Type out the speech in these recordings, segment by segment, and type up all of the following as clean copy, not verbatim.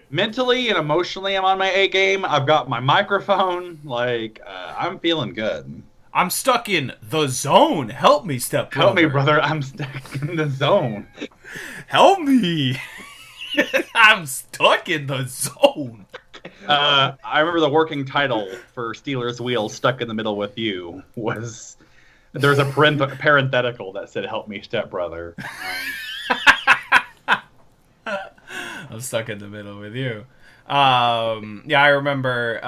mentally and emotionally, I'm on my A game. I've got my microphone. I'm feeling good. I'm stuck in the zone. Help me, stepbrother. Help me, brother. I'm stuck in the zone. Help me. I'm stuck in the zone. I remember the working title for Steelers Wheel, Stuck in the Middle with You, was there's a parenthetical that said, help me, stepbrother. I'm stuck in the middle with you. I remember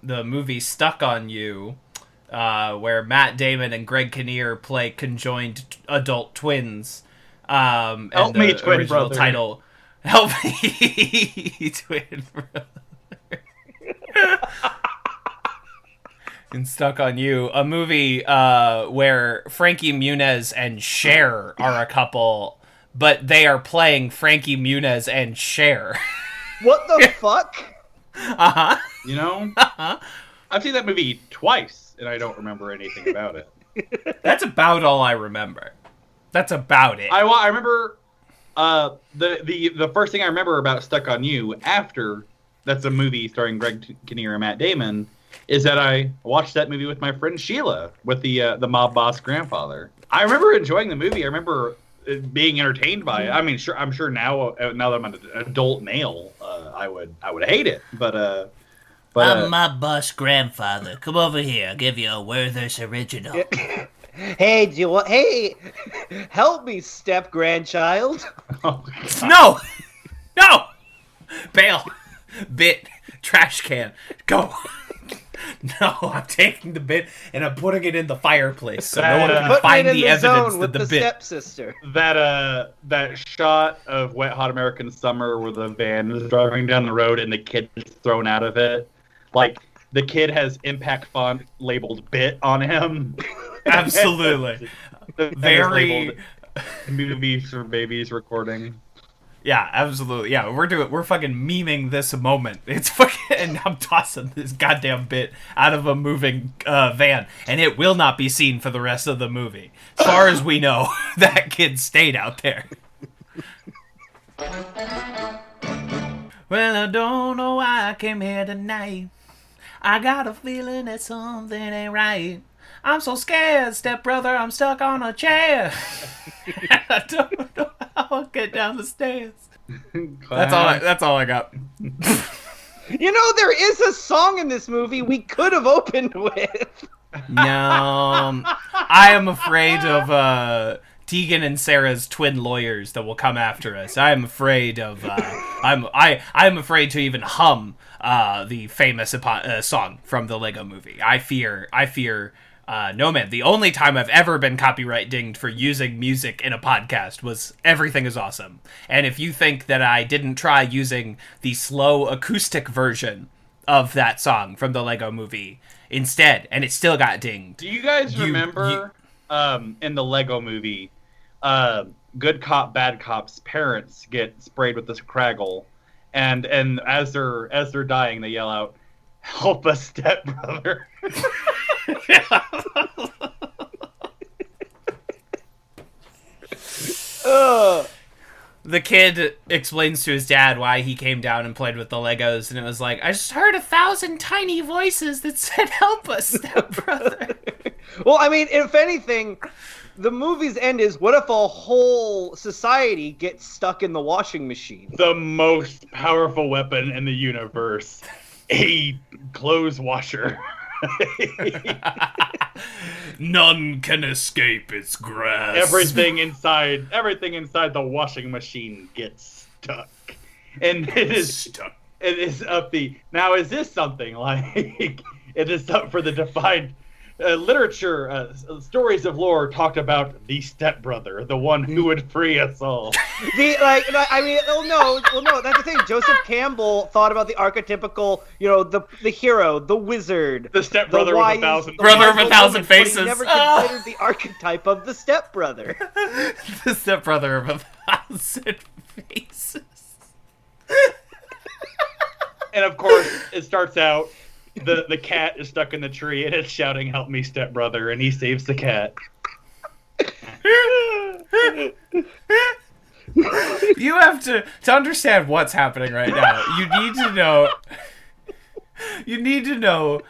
the movie Stuck on You, where Matt Damon and Greg Kinnear play conjoined adult twins. Help me, twin original brother. title, Help Me, Twin Brother. And Stuck on You, a movie where Frankie Muniz and Cher are a couple, but they are playing Frankie Muniz and Cher. What the fuck? Uh-huh. You know? Uh-huh. I've seen that movie twice, and I don't remember anything about it. That's about all I remember. That's about it. I remember the first thing I remember about Stuck on You after that's a movie starring Greg Kinnear and Matt Damon is that I watched that movie with my friend Sheila with the mob boss grandfather. I remember enjoying the movie. I remember being entertained by it. I mean, I'm sure now that I'm an adult male, I would hate it. But I'm my boss grandfather. Come over here. I'll give you a Werther's original. Hey, do you want? Hey, help me, step grandchild. No! No! Bail. Bit. Trash can. Go. No, I'm taking the bit and I'm putting it in the fireplace so no one can find the evidence that the bit. Stepsister. That shot of Wet Hot American Summer where the van is driving down the road and the kid is thrown out of it. Like, the kid has impact font labeled bit on him. Absolutely. Very Movies for Babies recording. Yeah, absolutely. Yeah, we're fucking memeing this moment. It's fucking, and I'm tossing this goddamn bit out of a moving van, and it will not be seen for the rest of the movie. As far as we know, that kid stayed out there. Well, I don't know why I came here tonight. I got a feeling that something ain't right. I'm so scared, stepbrother, I'm stuck on a chair. I don't know how I'll get down the stairs. That's all I got. You know, there is a song in this movie we could have opened with. No, I am afraid of Tegan and Sarah's twin lawyers that will come after us. I am afraid of. I'm afraid to even hum the famous song from the Lego Movie. I fear. No, man. The only time I've ever been copyright dinged for using music in a podcast was Everything Is Awesome. And if you think that I didn't try using the slow acoustic version of that song from the Lego Movie instead, and it still got dinged. Do you guys remember in the Lego Movie, good cop, bad cop's parents get sprayed with this Craggle, and as they're dying, they yell out, "Help us, stepbrother." The kid explains to his dad why he came down and played with the Legos, and it was like, I just heard 1,000 tiny voices that said, "Help us, stepbrother." Well, I mean, if anything, the movie's end is, what if a whole society gets stuck in the washing machine? The most powerful weapon in the universe, a clothes washer. None can escape its grasp. Everything inside the washing machine gets stuck, and it is stuck. It is up the now. Is this something like it is up for the defined literature? Stories of lore talked about the stepbrother, the one who would free us all. No, that's the thing. Joseph Campbell thought about the archetypical, the hero, the wizard, The stepbrother with 1,000 brother of 1,000 faces. But he never considered the archetype of the stepbrother. The stepbrother of 1,000 faces. And of course, it starts out. The cat is stuck in the tree and it's shouting, "Help me, stepbrother," and he saves the cat. You have to understand what's happening right now. You need to know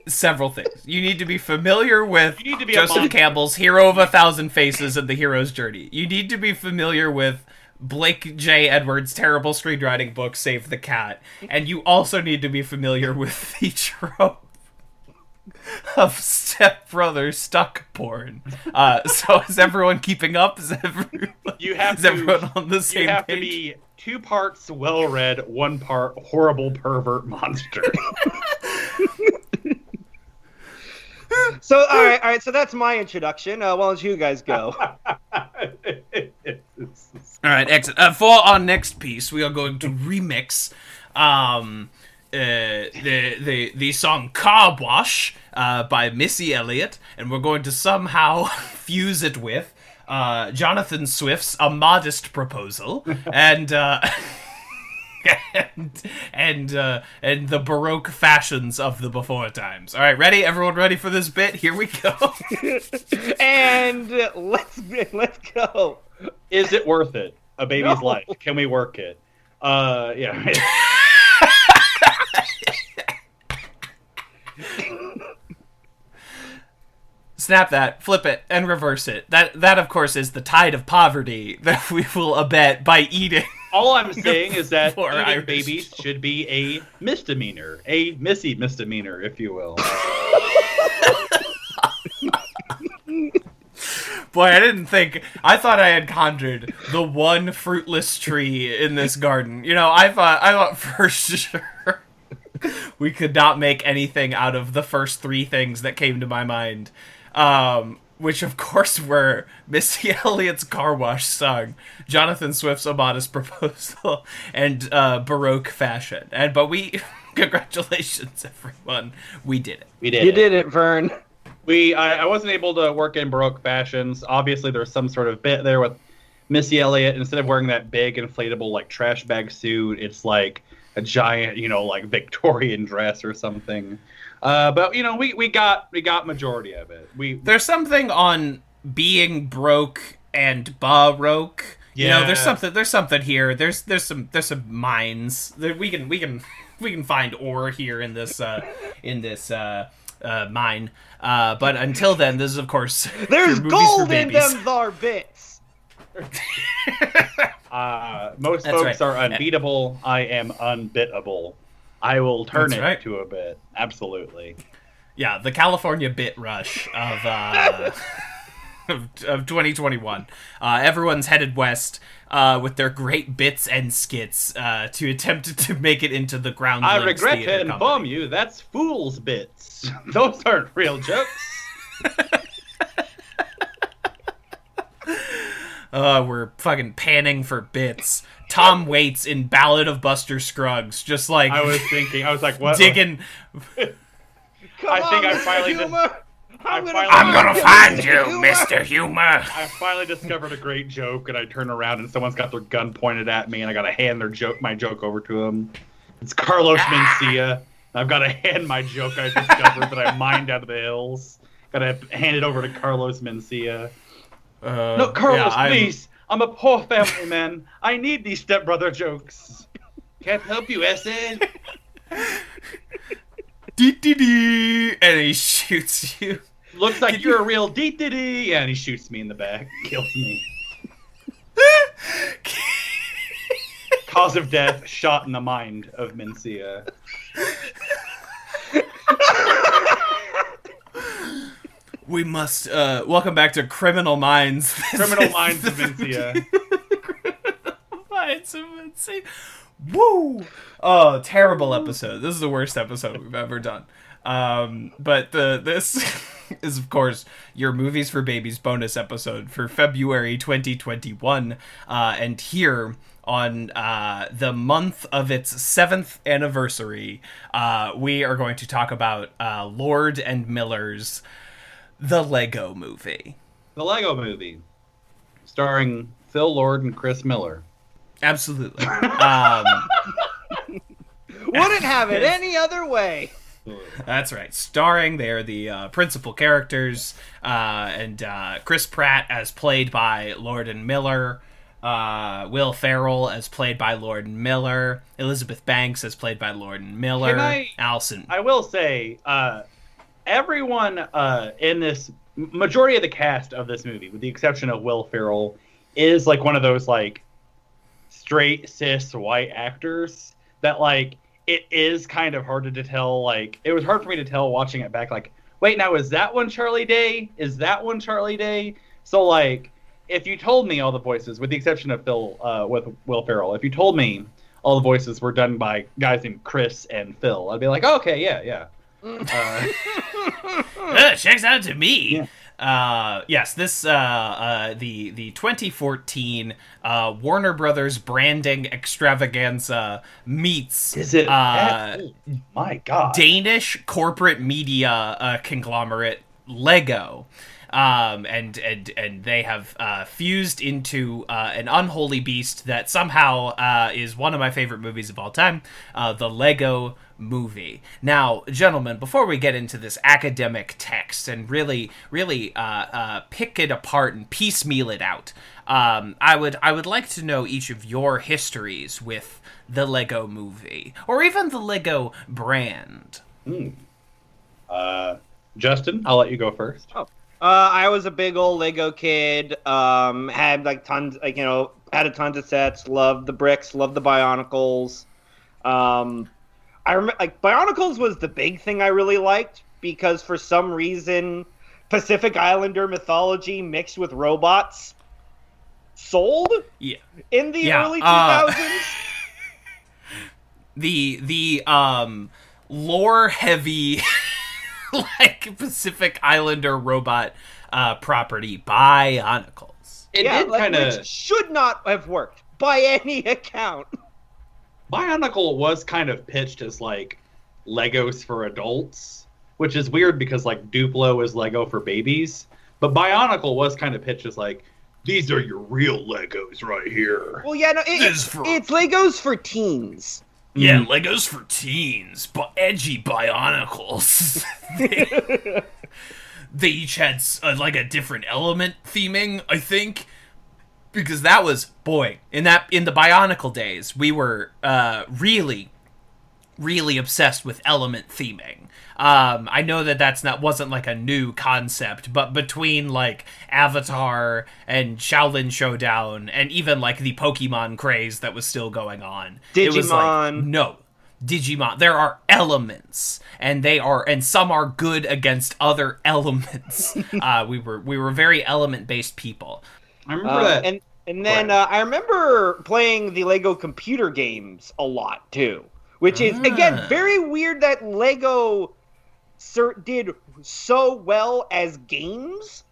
several things. You need to be familiar with Joseph Campbell's Hero of a Thousand Faces and the Hero's Journey. You need to be familiar with Blake J. Edwards' terrible screenwriting book, Save the Cat. And you also need to be familiar with the trope of stepbrother stuck porn. So is everyone keeping up? Is everyone on the same page? You have to be 2 parts well-read, 1 part horrible pervert monster. So, all right. So that's my introduction. Why don't you guys go? All right, excellent. For our next piece, we are going to remix the song "Car Wash" by Missy Elliott, and we're going to somehow fuse it with Jonathan Swift's "A Modest Proposal" and and the Baroque fashions of the before times. All right, ready? Everyone ready for this bit? Here we go. And let's go. Is it worth it? A baby's life. Can we work it? Yeah. Snap that, flip it, and reverse it. That of course is the tide of poverty that we will abet by eating. All I'm saying is that eating Irish babies should be a misdemeanor, a Missy misdemeanor, if you will. Boy, I thought I had conjured the one fruitless tree in this garden. You know, I thought for sure we could not make anything out of the first 3 things that came to my mind. Which of course were Missy Elliott's Car Wash song, Jonathan Swift's A Modest Proposal, and Baroque fashion. But we, congratulations everyone, we did it. You did it, Vern. I wasn't able to work in Baroque fashions. Obviously, there's some sort of bit there with Missy Elliott. Instead of wearing that big inflatable like trash bag suit, it's like a giant, like Victorian dress or something. But we got majority of it. There's something on being broke and baroque. Yeah. There's something here. There's some mines. We can find ore here in this mine. But until then, this is of course there's gold in them thar bits. Most folks are unbeatable. I am unbittable. I will turn it to a bit. Absolutely. Yeah, the California bit rush of of 2021. Everyone's headed west with their great bits and skits to attempt to make it into the ground. I regret to inform you that's fool's bits. Those aren't real jokes. We're fucking panning for bits. Tom Waits in Ballad of Buster Scruggs, just like I was like, what? Digging. I finally I'm gonna find you, Mr. Humor. I finally discovered a great joke, and I turn around and someone's got their gun pointed at me, and I gotta hand my joke over to him. It's Carlos Mencia. I've got to hand my joke I discovered that I mined out of the hills. Gotta hand it over to Carlos Mencia. No, Carlos, please. I'm a poor family man. I need these stepbrother jokes. Can't help you, essay. Dee-dee-dee, and he shoots you. Looks like you're a real dee-dee-dee. And he shoots me in the back. Kills me. Cause of death, shot in the mind of Mencia. We must, welcome back to Criminal Minds. Criminal Minds of Mencia. Criminal Minds of Mencia. Woo! Oh, terrible episode. This is the worst episode we've ever done. But this is, of course, your Movies for Babies bonus episode for February 2021. And here, on the month of its 7th anniversary, we are going to talk about Lord and Miller's The Lego Movie. The Lego Movie. Starring Phil Lord and Chris Miller. Absolutely. Wouldn't have it any other way. That's right. Starring, they are the principal characters, and Chris Pratt as played by Lord and Miller, Will Ferrell as played by Lord Miller, Elizabeth Banks as played by Lord Miller, Allison. I will say, everyone in this majority of the cast of this movie, with the exception of Will Ferrell, is like one of those like straight cis white actors that like it is kind of hard to tell. Like it was hard for me to tell watching it back. Like, wait, now is that one Charlie Day? Is that one Charlie Day? So like, if you told me all the voices, with the exception of with Will Ferrell, if you told me all the voices were done by guys named Chris and Phil, I'd be like, oh, okay, yeah. Checks out to me. Yeah. Yes, this the 2014 Warner Brothers branding extravaganza meets oh my god, Danish corporate media conglomerate Lego. And they have fused into an unholy beast that somehow is one of my favorite movies of all time, the Lego Movie. Now, gentlemen, before we get into this academic text and really pick it apart and piecemeal it out, I would like to know each of your histories with the Lego Movie, or even the Lego brand. Justin, I'll let you go first. Oh. I was a big old Lego kid. Had like tons, like had a tons of sets. Loved the bricks. Loved the Bionicles. I remember like Bionicles was the big thing I really liked because for some reason Pacific Islander mythology mixed with robots sold. Yeah. In the early 2000s. The lore heavy. Like Pacific Islander robot property, Bionicles. It did kind of should not have worked by any account. Bionicle was kind of pitched as like Legos for adults, which is weird because like Duplo is Lego for babies, but Bionicle was kind of pitched as like, these are your real Legos right here. Well, yeah, no, it's Legos for teens. Yeah, Legos for teens, but edgy Bionicles. They each had like a different element theming, I think, because that was in the Bionicle days we were really obsessed with element theming. I know that wasn't like a new concept, but between like Avatar and Shaolin Showdown and even like the Pokemon craze that was still going on, Digimon. It was like, no, Digimon. There are elements, and some are good against other elements. We were very element based people. I remember that, and then I remember playing the Lego computer games a lot too. Which is, again, very weird that Lego did so well as games.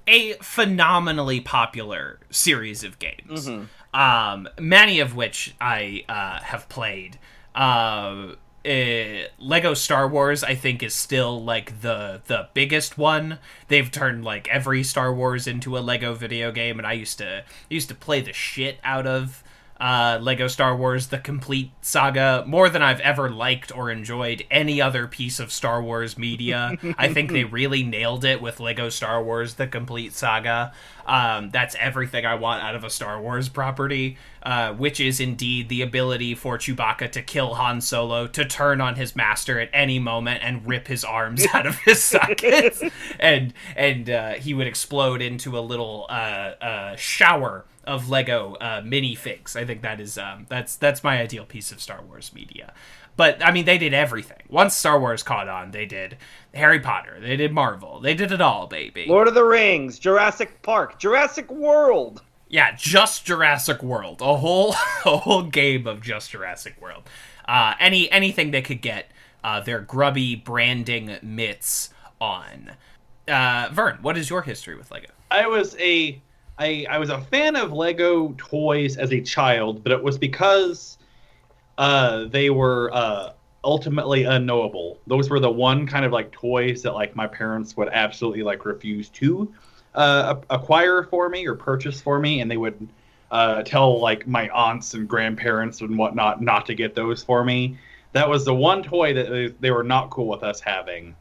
A phenomenally popular series of games. Many of which I have played. Lego Star Wars, I think, is still, like, the biggest one. They've turned, like, every Star Wars into a Lego video game, and I used to play the shit out of Lego Star Wars, the complete saga, more than I've ever liked or enjoyed any other piece of Star Wars media. I think they really nailed it with Lego Star Wars, the complete saga. That's everything I want out of a Star Wars property, which is indeed the ability for Chewbacca to kill Han Solo, to turn on his master at any moment and rip his arms out of his sockets, and he would explode into a little shower of Lego minifigs. I think that is that's my ideal piece of Star Wars media. But I mean, they did everything. Once Star Wars caught on, they did Harry Potter, they did Marvel, they did it all, baby. Lord of the Rings, Jurassic Park, Jurassic World. Yeah, just Jurassic World, a whole game of just Jurassic World. Anything they could get their grubby branding mitts on. Vern, what is your history with Lego? I was a fan of Lego toys as a child, but it was because they were ultimately unknowable. Those were the one kind of like toys that like my parents would absolutely like refuse to acquire for me or purchase for me, and they would tell like my aunts and grandparents and whatnot not to get those for me. That was the one toy that they were not cool with us having,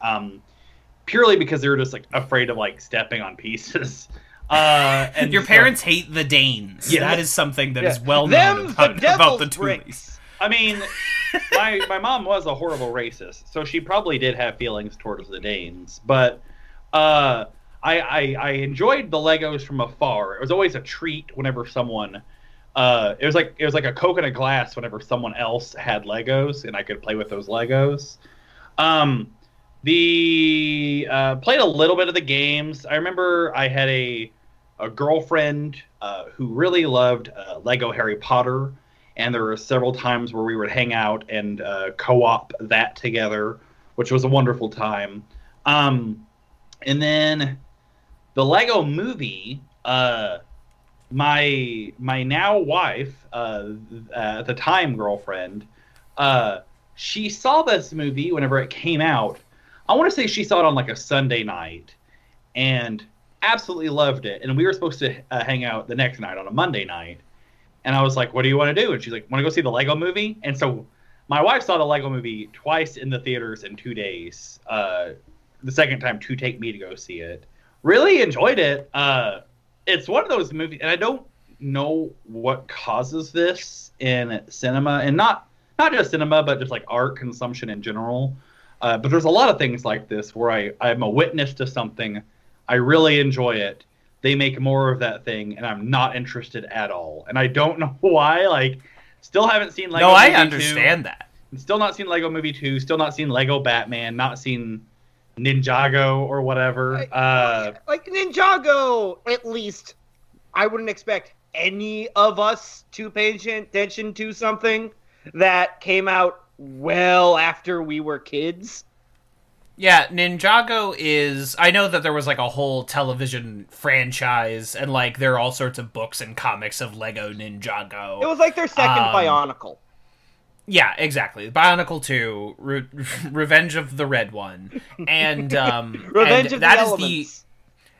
purely because they were just like afraid of like stepping on pieces. And your parents hate the Danes. Yeah. That is something that is well known about the Toolies. I mean, my mom was a horrible racist, so she probably did have feelings towards the Danes. But I enjoyed the Legos from afar. It was always a treat whenever someone. It was like a Coke in a glass whenever someone else had Legos and I could play with those Legos. Played a little bit of the games. I remember I had a girlfriend who really loved Lego Harry Potter. And there were several times where we would hang out and co-op that together, which was a wonderful time. And then the Lego Movie, my now wife, at the time girlfriend, she saw this movie whenever it came out. I want to say she saw it on like a Sunday night and absolutely loved it. And we were supposed to hang out the next night on a Monday night. And I was like, what do you want to do? And she's like, want to go see the Lego Movie? And so my wife saw the Lego Movie twice in the theaters in 2 days. The second time to take me to go see it. Really enjoyed it. It's one of those movies, and I don't know what causes this in cinema, and not just cinema, but just like art consumption in general. But there's a lot of things like this where I'm a witness to something. I really enjoy it. They make more of that thing, and I'm not interested at all. And I don't know why. Like, still haven't seen Lego Movie 2. No, I understand that. Still not seen Lego Movie 2. Still not seen Lego Batman. Not seen Ninjago or whatever. Like Ninjago, at least, I wouldn't expect any of us to pay attention to something that came out well after we were kids. Yeah, Ninjago is... I know that there was, like, a whole television franchise, and, like, there are all sorts of books and comics of Lego Ninjago. It was like their second Bionicle. Yeah, exactly. Bionicle 2, Revenge of the Red One, and... Revenge of the Elements.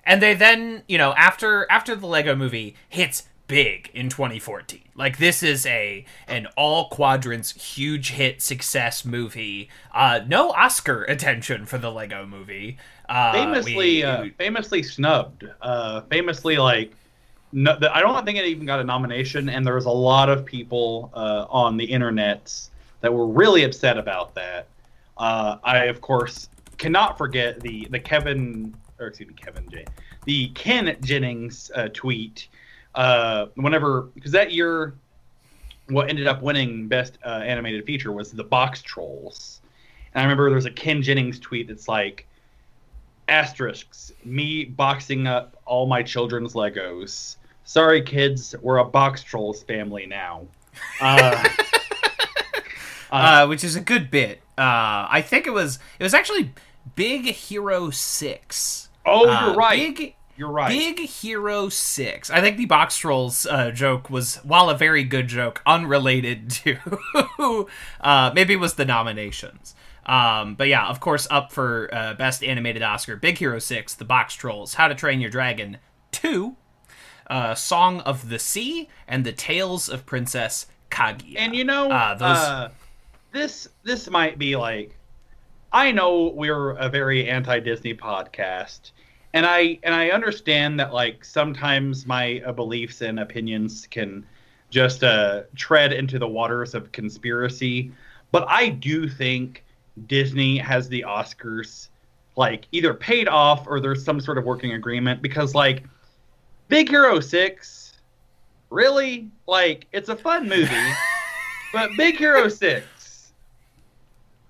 And they then, you know, after the Lego Movie hits big in 2014. Like, this is an all quadrants huge hit success movie. No Oscar attention for the Lego Movie. Famously snubbed. Famously, like, no, I don't think it even got a nomination, and there was a lot of people on the internets that were really upset about that. I, of course, cannot forget the Ken Jennings tweet. Because that year, what ended up winning Best Animated Feature was The Box Trolls. And I remember there's a Ken Jennings tweet that's like, asterisks, me boxing up all my children's Legos. Sorry, kids, we're a Box Trolls family now. Which is a good bit. I think it was actually Big Hero 6. Oh, you're right. You're right. Big Hero 6. I think the Box Trolls joke was, while a very good joke, unrelated to... maybe it was the nominations. But yeah, of course, up for Best Animated Oscar, Big Hero 6, The Box Trolls, How to Train Your Dragon 2, Song of the Sea, and The Tales of Princess Kaguya. And you know, this might be like... I know we're a very anti-Disney podcast, and I understand that, like, sometimes my beliefs and opinions can just tread into the waters of conspiracy, but I do think Disney has the Oscars, like, either paid off or there's some sort of working agreement, because, like, Big Hero 6, really? Like, it's a fun movie, but Big Hero 6,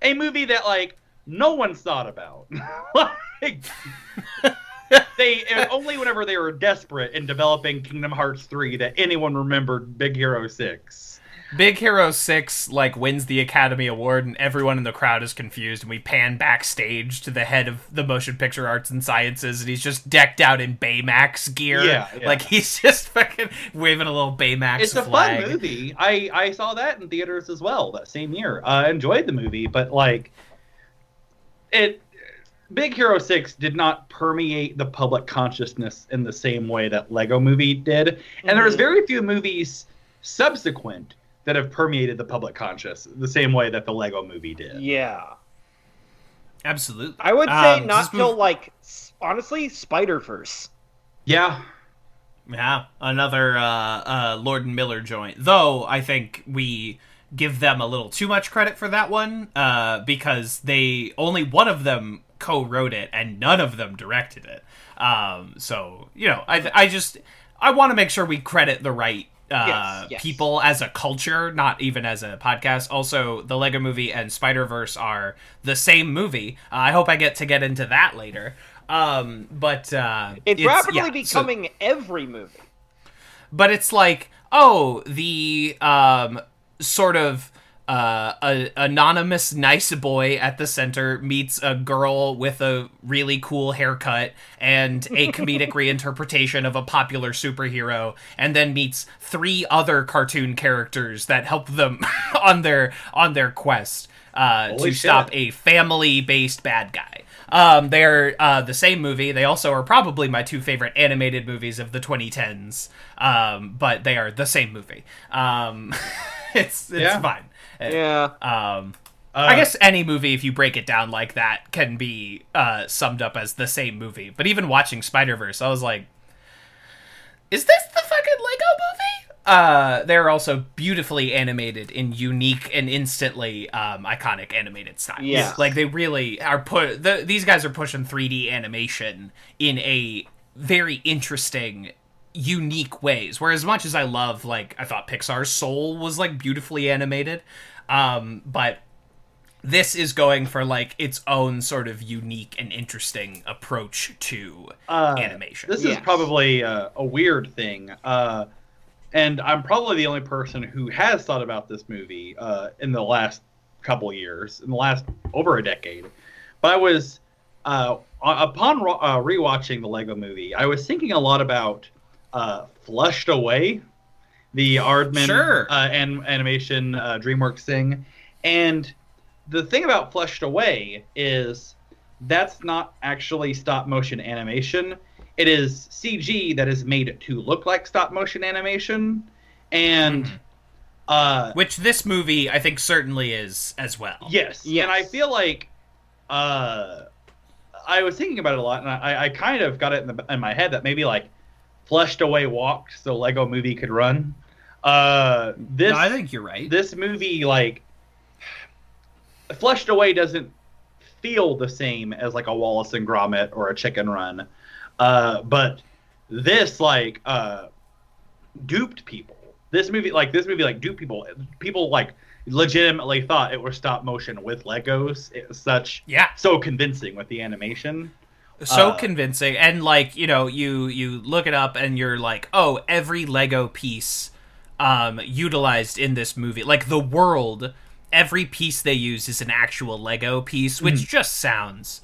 a movie that, like, no one's thought about. Like, only whenever they were desperate in developing Kingdom Hearts 3 that anyone remembered Big Hero 6. Big Hero 6, like, wins the Academy Award, and everyone in the crowd is confused, and we pan backstage to the head of the Motion Picture Arts and Sciences, and he's just decked out in Baymax gear. Yeah. Like, he's just fucking waving a little Baymax it's flag. It's a fun movie. I saw that in theaters as well that same year. I enjoyed the movie, but, like, Big Hero 6 did not permeate the public consciousness in the same way that Lego Movie did. And there's very few movies subsequent that have permeated the public conscious the same way that the Lego Movie did. Yeah. Absolutely. I would say not till, like, honestly, Spider-Verse. Yeah. Yeah, another Lord and Miller joint. Though I think we give them a little too much credit for that one, because only one of them co-wrote it and none of them directed it. So I want to make sure we credit the right Yes. people as a culture, not even as a podcast. Also, the Lego Movie and Spider-Verse are the same movie. I hope I get into that later. But it's rapidly becoming every movie. But it's like, oh, the sort of anonymous nice boy at the center meets a girl with a really cool haircut and a comedic reinterpretation of a popular superhero, and then meets 3 other cartoon characters that help them on their quest to stop a family-based bad guy. They're the same movie. They also are probably my 2 favorite animated movies of the 2010s. But they are the same movie. It's fine. Yeah. I guess any movie, if you break it down like that, can be summed up as the same movie. But even watching Spider-Verse, I was like, is this the fucking Lego movie? They're also beautifully animated in unique and instantly iconic animated styles. Yeah. Like, they really are these guys are pushing 3D animation in a very interesting, unique ways. Where as much as I love, like, I thought Pixar's Soul was, like, beautifully animated, but this is going for, like, its own sort of unique and interesting approach to animation. This is probably a weird thing, and I'm probably the only person who has thought about this movie in the last couple years, in the last over a decade. But I was, upon rewatching the Lego Movie, I was thinking a lot about Flushed Away, the Aardman animation DreamWorks thing. And the thing about Flushed Away is that's not actually stop motion animation. It is CG that is made to look like stop motion animation. And which this movie I think certainly is as well. Yes. And I feel like I was thinking about it a lot, and I kind of got it in my head that maybe like Flushed Away walked so Lego Movie could run. No, I think you're right. This movie, like, Flushed Away doesn't feel the same as like a Wallace and Gromit or a Chicken Run, but this like duped people. This movie duped people. People like legitimately thought it was stop motion with Legos. It was so convincing with the animation. So convincing, and like, you know, you look it up and you're like, oh, every Lego piece utilized in this movie, like the world, every piece they use is an actual Lego piece, which just sounds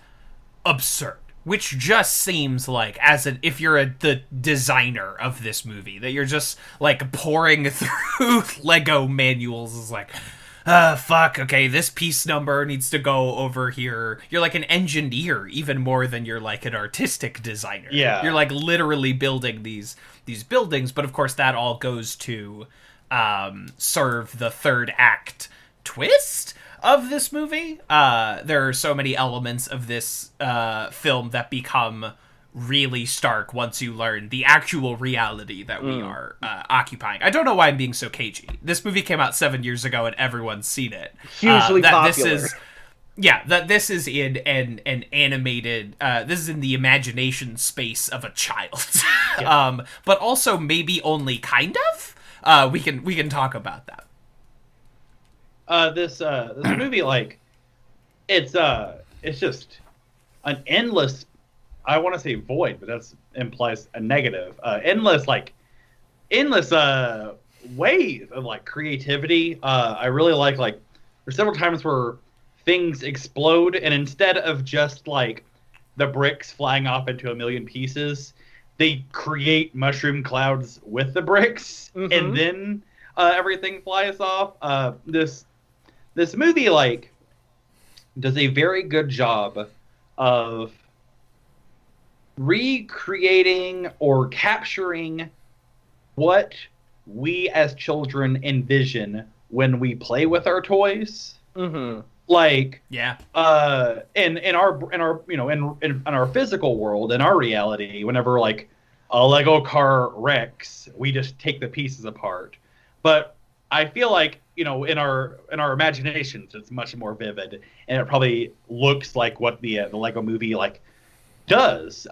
absurd. Which just seems like, if you're the designer of this movie, that you're just like pouring through Lego manuals is like, fuck, okay, this piece number needs to go over here. You're like an engineer even more than you're like an artistic designer. Yeah. You're like literally building these buildings, but of course that all goes to serve the third act twist of this movie. There are so many elements of this film that become really stark once you learn the actual reality that we are occupying. I don't know why I'm being so cagey. This movie came out 7 years ago and everyone's seen it. Hugely popular. This is in an animated, this is in the imagination space of a child. But also maybe only kind of. We can talk about that. This movie, like, it's just an endless, I want to say void, but that implies a negative. Endless ways of like creativity. I really like there's several times where things explode, and instead of just like the bricks flying off into a million pieces, they create mushroom clouds with the bricks, and then everything flies off. This movie like does a very good job of recreating or capturing what we as children envision when we play with our toys. Like, in our physical world, in our reality, whenever like a Lego car wrecks, we just take the pieces apart. But I feel like, in our imaginations, it's much more vivid, and it probably looks like what the Lego movie like does.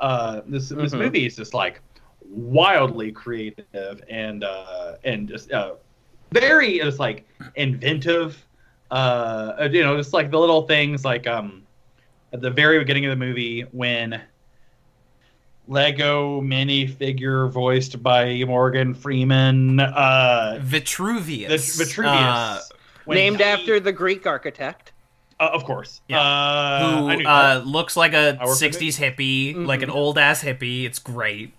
This movie is just like wildly creative and just very just like inventive. Just like the little things like at the very beginning of the movie when Lego minifigure voiced by Morgan Freeman, Vitruvius. Vitruvius, named after the Greek architect. Of course. Who looks like a 60s hippie, like an old-ass hippie. It's great.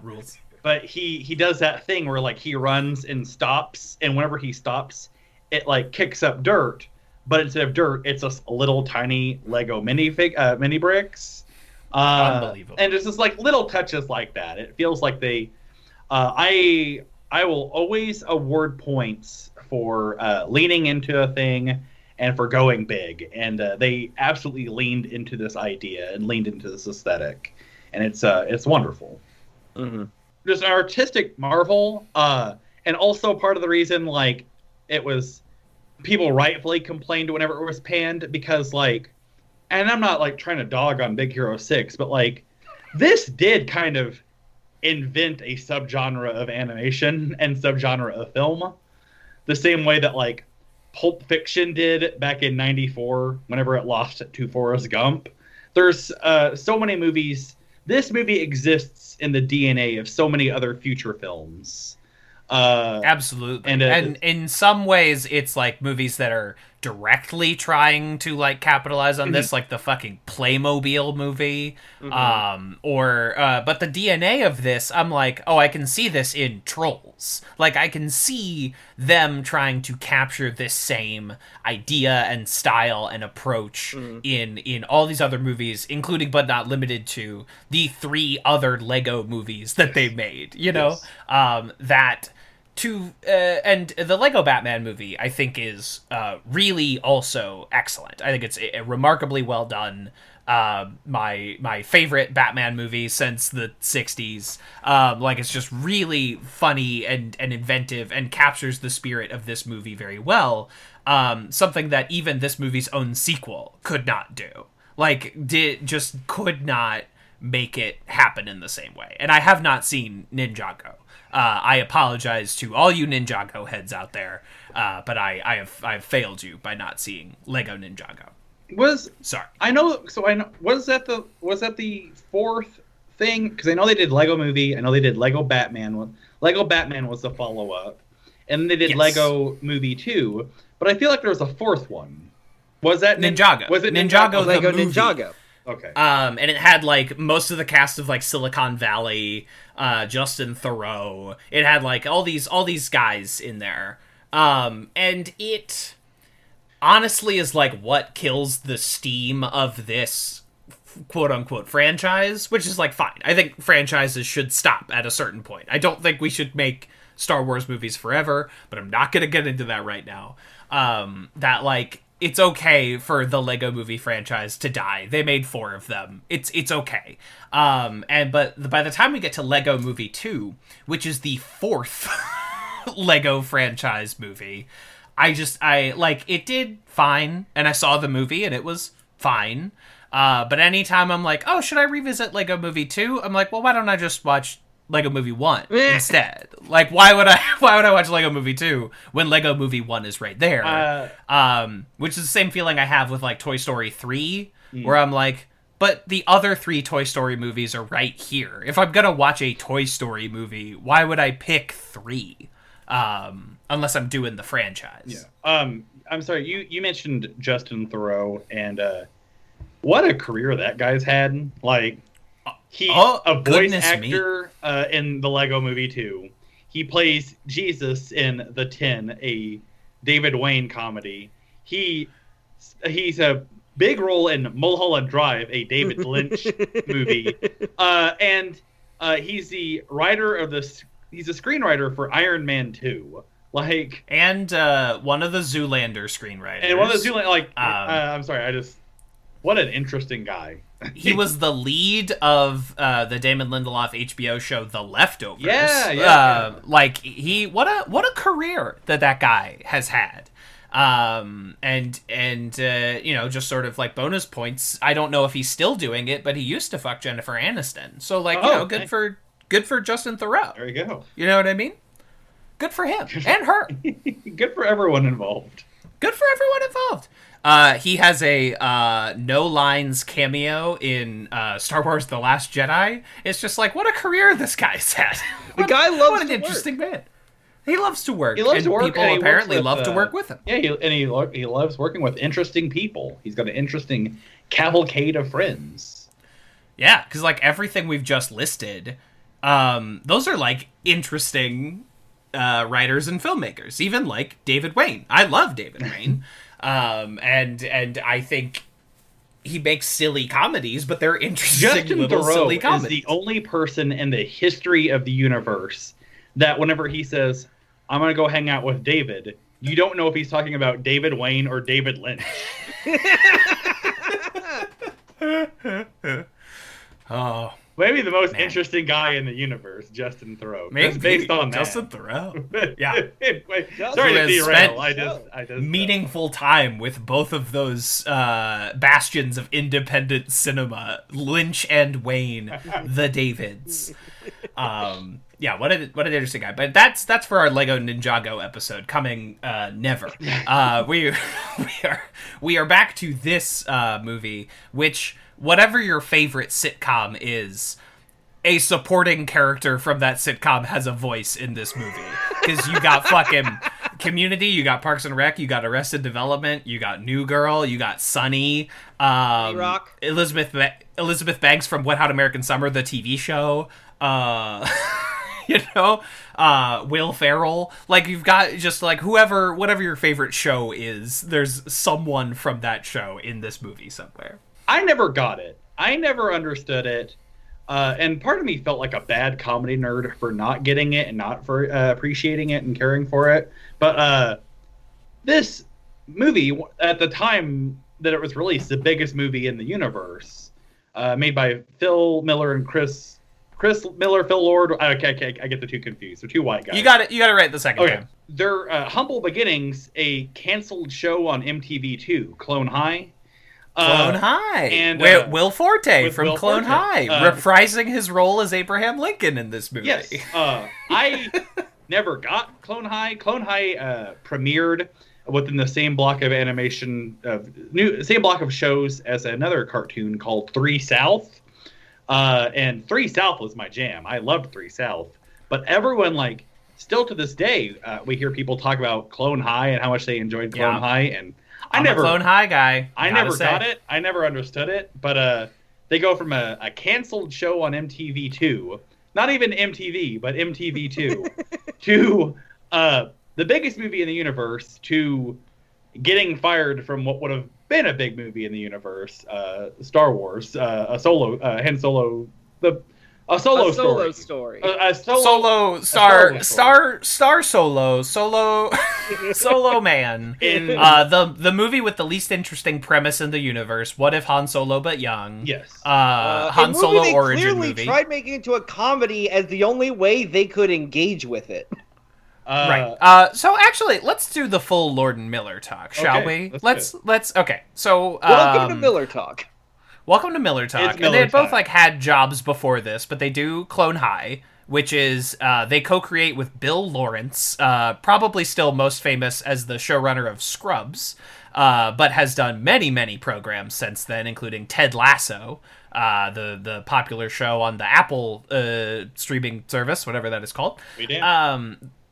Rules. But he does that thing where, like, he runs and stops, and whenever he stops, it, like, kicks up dirt. But instead of dirt, it's just little tiny Lego mini bricks. Unbelievable. And just like, little touches like that. It feels like they... I will always award points for leaning into a thing and for going big, and they absolutely leaned into this idea and leaned into this aesthetic, and it's wonderful. Mm-hmm. Just an artistic marvel, and also part of the reason like it was people rightfully complained whenever it was panned because like, and I'm not like trying to dog on Big Hero 6, but like this did kind of invent a subgenre of animation and subgenre of film, the same way that like Pulp Fiction did back in '94 whenever it lost to Forrest Gump. There's so many movies. This movie exists in the DNA of so many other future films. Absolutely. And in some ways, it's like movies that are directly trying to like capitalize on this, like the fucking Playmobil movie. But the DNA of this, I'm like, oh, I can see this in Trolls. Like, I can see them trying to capture this same idea and style and approach in all these other movies, including but not limited to the 3 other Lego movies that they made, and the Lego Batman movie, I think, is really also excellent. I think it's remarkably well done. My favorite Batman movie since the 60s. It's just really funny and inventive and captures the spirit of this movie very well. Something that even this movie's own sequel could not do. Could not make it happen in the same way. And I have not seen Ninjago. I apologize to all you Ninjago heads out there, but I have failed you by not seeing Lego Ninjago. Sorry. I know. Was that the 4th thing? Because I know they did Lego Movie. I know they did Lego Batman. Lego Batman was the follow up, and they did Lego Movie 2. But I feel like there was a 4th one. Was that Ninjago? Was it Ninjago? Lego the movie? Ninjago. Okay. And it had like most of the cast of like Silicon Valley, Justin Theroux. It had like all these guys in there. And it honestly is like what kills the steam of this quote unquote franchise, which is like fine. I think franchises should stop at a certain point. I don't think we should make Star Wars movies forever, but I'm not going to get into that right now. That like it's okay for the Lego Movie franchise to die. They made 4 of them. It's okay. But by the time we get to Lego Movie 2, which is the 4th Lego franchise movie, it did fine, and I saw the movie and it was fine. But anytime I'm like, oh, should I revisit Lego Movie 2? I'm like, well, why don't I just watch Lego Movie 1 instead? Like, why would I watch Lego Movie 2 when Lego Movie 1 is right there? Which is the same feeling I have with like Toy Story 3, where I'm like, but the other 3 Toy Story movies are right here. If I'm gonna watch a Toy Story movie, why would I pick 3? Unless I'm doing the franchise. Yeah. I'm sorry, you mentioned Justin Theroux, and what a career that guy's had. Like, he's a voice actor in the Lego Movie 2. He plays Jesus in The 10, a David Wayne comedy. He's a big role in Mulholland Drive, a David Lynch movie. And he's the writer of he's a screenwriter for Iron Man 2. And one of the Zoolander screenwriters. And one of the Zoolander, I'm sorry, what an interesting guy. he was the lead of the Damon Lindelof HBO show The Leftovers. Yeah. Like what a career that guy has had. And you know, just sort of like bonus points. I don't know if he's still doing it, but he used to fuck Jennifer Aniston. So like, you know, good for Justin Theroux. There you go. You know what I mean? Good for him and her. Good for everyone involved. Good for everyone involved. He has a no lines cameo in Star Wars: The Last Jedi. It's just like, what a career this guy's had. The guy loves what an to interesting man. He loves to work. He loves to work, people and he apparently works with, love to work with him. Yeah, he loves working with interesting people. He's got an interesting cavalcade of friends. Yeah, because like everything we've just listed, those are like interesting writers and filmmakers. Even like David Wayne. I love David Wayne. And I think he makes silly comedies, but they're interesting Justin little Theroux silly is comedies. the only person in the history of the universe that whenever he says, I'm going to go hang out with David, you don't know if he's talking about David Wayne or David Lynch. Oh, Maybe the most interesting guy in the universe, Justin Theroux. maybe Just based on that. Justin Theroux. Yeah. Sorry to has derail. spent I just meaningful time with both of those bastions of independent cinema, Lynch and Wayne, the Davids. Yeah, what an interesting guy. But that's for our Lego Ninjago episode coming never. We are back to this movie, which, whatever your favorite sitcom is, a supporting character from that sitcom has a voice in this movie. Because you got fucking Community, you got Parks and Rec, you got Arrested Development, you got New Girl, you got Sunny, Rock, Elizabeth Banks from Wet Hot American Summer, the TV show, you know, Will Ferrell. Like, you've got just like whatever your favorite show is, there's someone from that show in this movie somewhere. I never got it. I never understood it. And part of me felt like a bad comedy nerd for not getting it and not for appreciating it and caring for it. But this movie, at the time that it was released, the biggest movie in the universe, made by Phil Miller and Chris Miller, Phil Lord. Okay, I get the two confused. They're two white guys. You got it right the second time. Their humble beginnings, a canceled show on MTV2, Clone High. Clone High, and Will Forte from Will Clone Forte. High, reprising his role as Abraham Lincoln in this movie. Yes, I never got Clone High. Clone High premiered within the same block of same block of shows as another cartoon called 3 South, and 3 South was my jam. I loved 3 South, but everyone, like, still to this day, we hear people talk about Clone High and how much they enjoyed Clone High, and I'm a Clone High guy. I never got it. I never understood it. But they go from a canceled show on MTV2, not even MTV, but MTV2, to the biggest movie in the universe, to getting fired from what would have been a big movie in the universe, Star Wars, Han Solo, a solo story. A solo man. The movie with the least interesting premise in the universe. What if Han Solo but young? Yes. Han Solo origin movie. They tried making it into a comedy as the only way they could engage with it. Right. So actually, let's do the full Lord and Miller talk, shall we? Let's. Okay. So welcome to Miller Talk. Welcome to Miller Talk. And they had both like had jobs before this, but they do Clone High, which is they co-create with Bill Lawrence, probably still most famous as the showrunner of Scrubs, but has done many programs since then, including Ted Lasso, the popular show on the Apple streaming service, whatever that is called.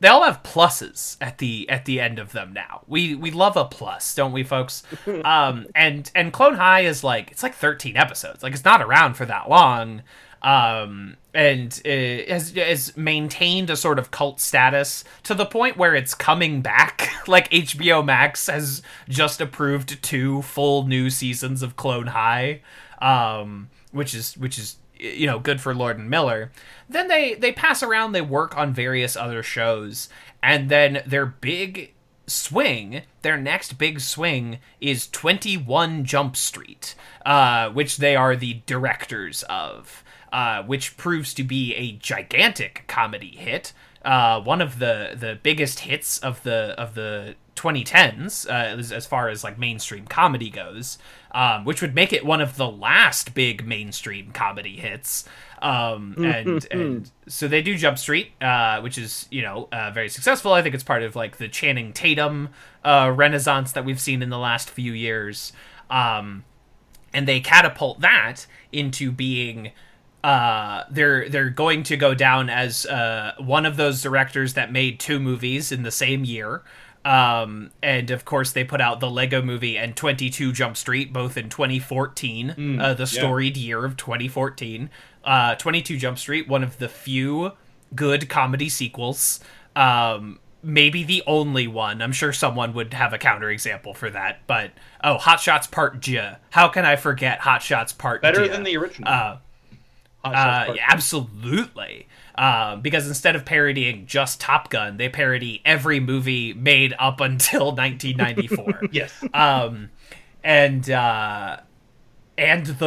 They all have pluses at the end of them now. We love a plus, don't we, folks? And Clone High is it's 13 episodes. Like, it's not around for that long. And it has maintained a sort of cult status to the point where it's coming back. Like, HBO Max has just approved 2 full new seasons of Clone High, which is good for Lord and Miller. Then they pass around, they work on various other shows, and then their big swing, their next big swing, is 21 Jump Street, which they are the directors of, which proves to be a gigantic comedy hit. One of the biggest hits of the 2010s, as far as like mainstream comedy goes, which would make it one of the last big mainstream comedy hits. And so they do Jump Street, which is, very successful. I think it's part of like the Channing Tatum renaissance that we've seen in the last few years. And they catapult that into being they're going to go down as one of those directors that made 2 movies in the same year. And of course they put out the Lego Movie and 22 Jump Street, both in 2014, the storied year of 2014. 22 Jump Street, one of the few good comedy sequels. Maybe the only one. I'm sure someone would have a counterexample for that. But, Hot Shots Part J. How can I forget Hot Shots Part J? Better than the original. Absolutely. Because instead of parodying just Top Gun, they parody every movie made up until 1994. Yes. And the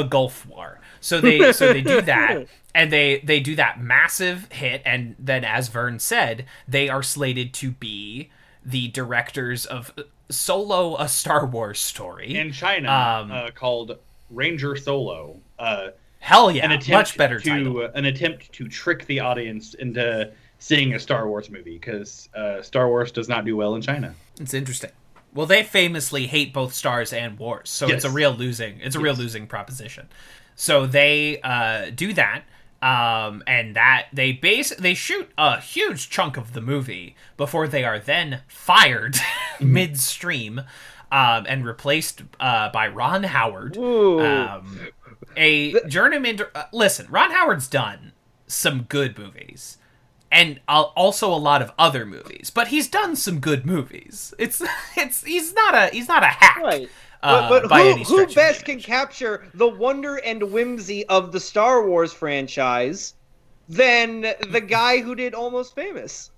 Gulf War. So they do that, and they do that massive hit, and then, as Vern said, they are slated to be the directors of Solo: A Star Wars Story in China, called Ranger Solo. Hell yeah, much better title. An attempt to trick the audience into seeing a Star Wars movie, because Star Wars does not do well in China. It's interesting. Well, they famously hate both stars and wars, so it's a real losing. It's a real losing proposition. So they do that, and that they shoot a huge chunk of the movie before they are then fired midstream, and replaced by Ron Howard. A journeyman. Listen, Ron Howard's done some good movies, and also a lot of other movies, but he's done some good movies. He's not a hack. Right. But who best can capture the wonder and whimsy of the Star Wars franchise than the guy who did Almost Famous?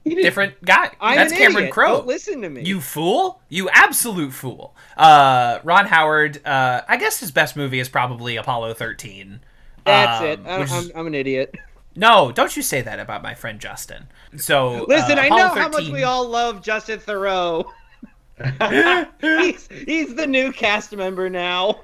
Different guy. That's Cameron Crowe. Don't listen to me. You fool. You absolute fool. Ron Howard, I guess his best movie is probably Apollo 13. That's it. I'm an idiot. No, don't you say that about my friend Justin. So listen, I know 13... how much we all love Justin Theroux. he's the new cast member now.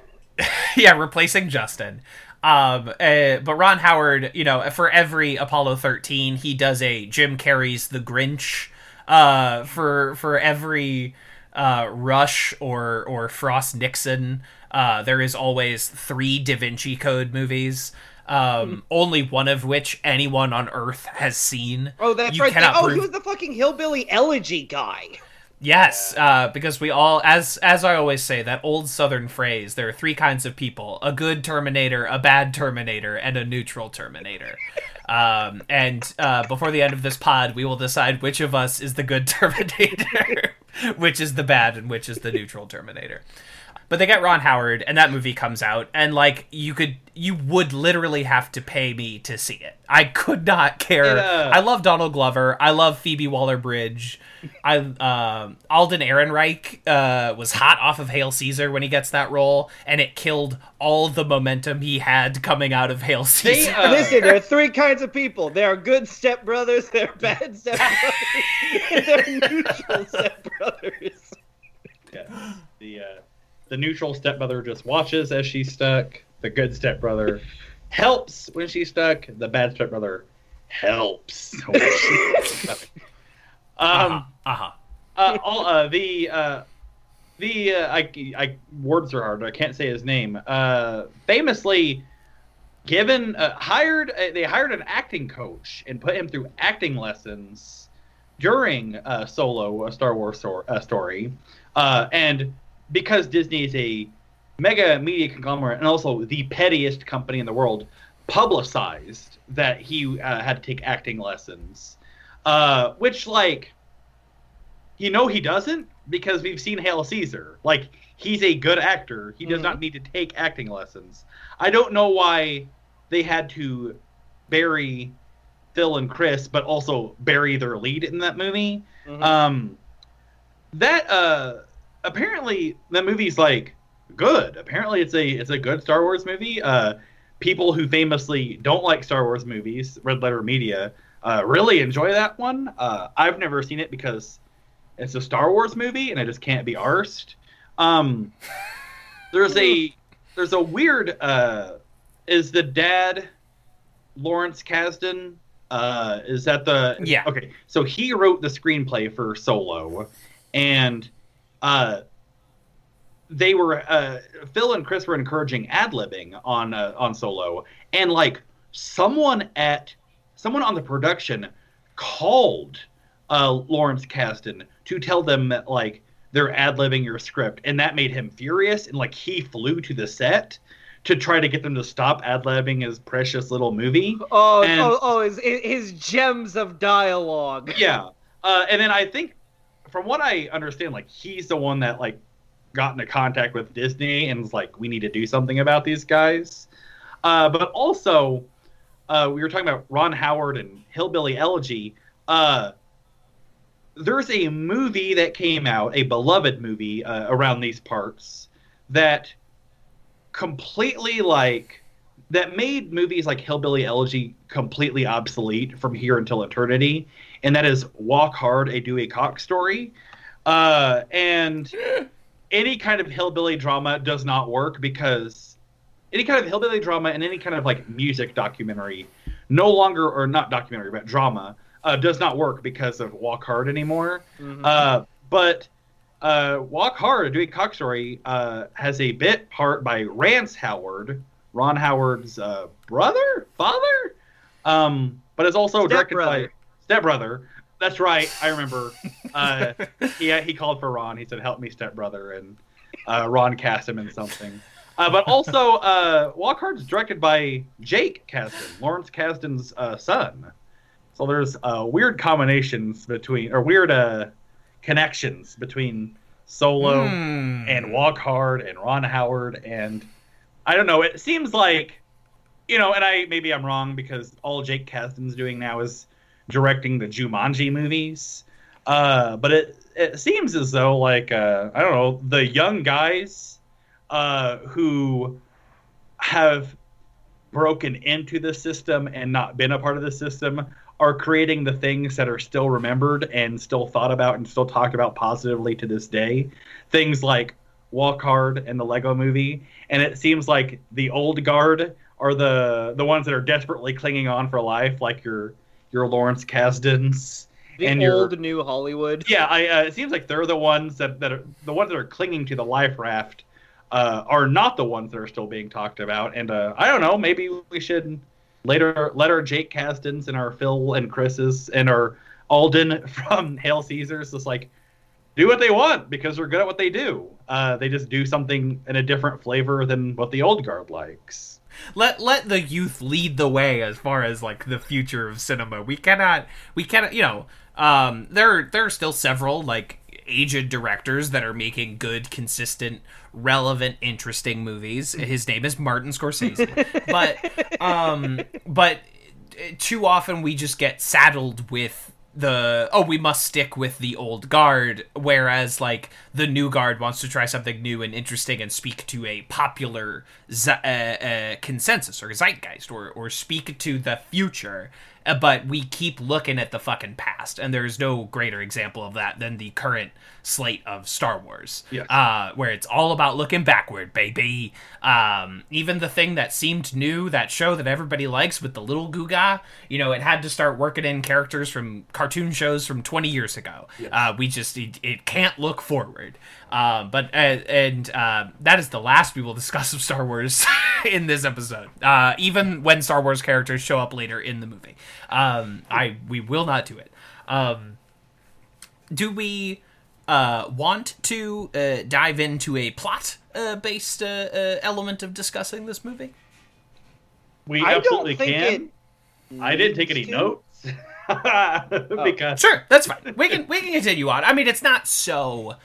Yeah, replacing Justin. But Ron Howard, for every Apollo 13, he does a Jim Carrey's The Grinch. For every Rush or Frost Nixon, there is always 3 Da Vinci Code movies. Only one of which anyone on Earth has seen. Oh, that's right. He was the fucking hillbilly elegy guy. Yes, because we all, as I always say, that old Southern phrase, there are 3 kinds of people: a good Terminator, a bad Terminator, and a neutral Terminator. And before the end of this pod, we will decide which of us is the good Terminator, which is the bad, and which is the neutral Terminator. But they get Ron Howard, and that movie comes out, and you would literally have to pay me to see it. I could not care. I love Donald Glover. I love Phoebe Waller-Bridge. Alden Ehrenreich was hot off of Hail Caesar when he gets that role, and it killed all the momentum he had coming out of Hail Caesar. Listen, there are 3 kinds of people. There are good stepbrothers, there are bad stepbrothers, and there are neutral stepbrothers. Yeah. The neutral stepbrother just watches as she's stuck. The good stepbrother helps when she's stuck. The bad stepbrother helps when she's stuck. Words are hard. I can't say his name. Famously, they hired an acting coach and put him through acting lessons during Solo, a Star Wars story, and because Disney is a mega media conglomerate and also the pettiest company in the world, publicized that he had to take acting lessons. Which, he doesn't, because we've seen Hail Caesar. He's a good actor. He does not need to take acting lessons. I don't know why they had to bury Phil and Chris, but also bury their lead in that movie. that apparently the movie's like good. Apparently it's a good Star Wars movie. People who famously don't like Star Wars movies, Red Letter Media, really enjoy that one. I've never seen it because it's a Star Wars movie and I just can't be arsed. Um, there's a weird is the dad Lawrence Kasdan? Is that the Yeah. Okay, so he wrote the screenplay for Solo, and they were Phil and Chris were encouraging ad-libbing on Solo, and like someone on the production called Lawrence Kasdan to tell them that like they're ad-libbing your script, and that made him furious, and like he flew to the set to try to get them to stop ad-libbing his precious little movie. His gems of dialogue. Yeah. And then I think, from what I understand, like he's the one that like got into contact with Disney and was like, we need to do something about these guys. But also, we were talking about Ron Howard and Hillbilly Elegy. There's a movie that came out, a beloved movie around these parts, that completely like that made movies like Hillbilly Elegy completely obsolete from here until eternity, and that is Walk Hard, a Dewey Cox story. And any kind of hillbilly drama does not work because any kind of hillbilly drama and any kind of like music documentary no longer, or not documentary, but drama, does not work because of Walk Hard anymore. Mm-hmm. But Walk Hard, a Dewey Cox story, has a bit part by Rance Howard, Ron Howard's father, but it's also directed by stepbrother. That's right, I remember. He called for Ron. He said, "Help me, stepbrother," and Ron cast him in something. But also, Walk Hard's directed by Jake Kasdan, Lawrence Kasdan's son. So there's weird combinations between, or weird connections between Solo and Walk Hard and Ron Howard, and I don't know. It seems like, and maybe I'm wrong because all Jake Kasdan's doing now is directing the Jumanji movies. But it seems as though like I don't know, the young guys who have broken into the system and not been a part of the system are creating the things that are still remembered and still thought about and still talked about positively to this day. Things like Walk Hard and the Lego movie. And it seems like the old guard are the ones that are desperately clinging on for life, like your Lawrence Kasdans. And old new Hollywood. Yeah, it seems like they're the ones that are clinging to the life raft are not the ones that are still being talked about. And I don't know, maybe we should later let our Jake Kasdans and our Phil and Chris's and our Alden from Hail Caesars just like do what they want because they're good at what they do. They just do something in a different flavor than what the old guard likes. Let the youth lead the way as far as like the future of cinema. We cannot, there are still several like aged directors that are making good, consistent, relevant, interesting movies. His name is Martin Scorsese. but too often we just get saddled with we must stick with the old guard, whereas like the new guard wants to try something new and interesting and speak to a popular consensus or zeitgeist or speak to the future. But we keep looking at the fucking past, and there's no greater example of that than the current slate of Star Wars, yes. Where it's all about looking backward, baby. Even the thing that seemed new, that show that everybody likes with the little Guga, it had to start working in characters from cartoon shows from 20 years ago. Yes. It can't look forward. But that is the last we will discuss of Star Wars in this episode. Even when Star Wars characters show up later in the movie. We will not do it. Do we want to dive into a plot-based element of discussing this movie? We absolutely can. I didn't take any notes. Because... Sure, that's fine. We can continue on. I mean, it's not so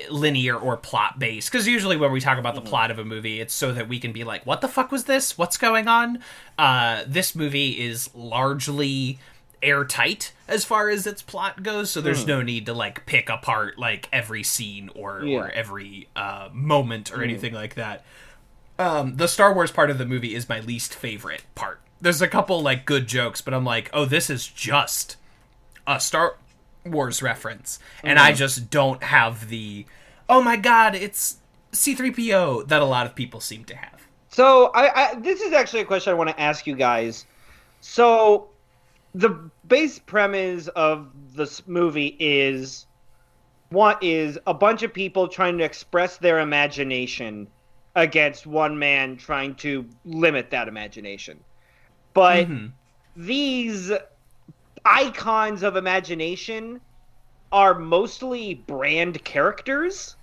linear or plot based, because usually when we talk about the plot of a movie, it's so that we can be like, what the fuck was this? What's going on? This movie is largely airtight as far as its plot goes, so there's no need to like pick apart like every scene or every moment or anything like that. The Star Wars part of the movie is my least favorite part. There's a couple like good jokes, but I'm like, oh, this is just a Star Wars reference, and I just don't have the oh my god, it's C-3PO that a lot of people seem to have. So I this is actually a question I want to ask you guys. So the base premise of this movie is a bunch of people trying to express their imagination against one man trying to limit that imagination. But these icons of imagination are mostly brand characters.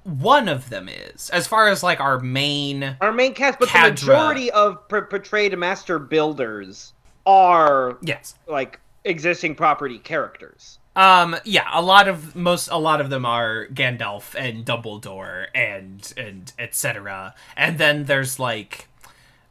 One of them is, as far as like our main cast, but cadre. The majority of portrayed master builders are like existing property characters. A lot of them are Gandalf and Dumbledore and etc. And then there's like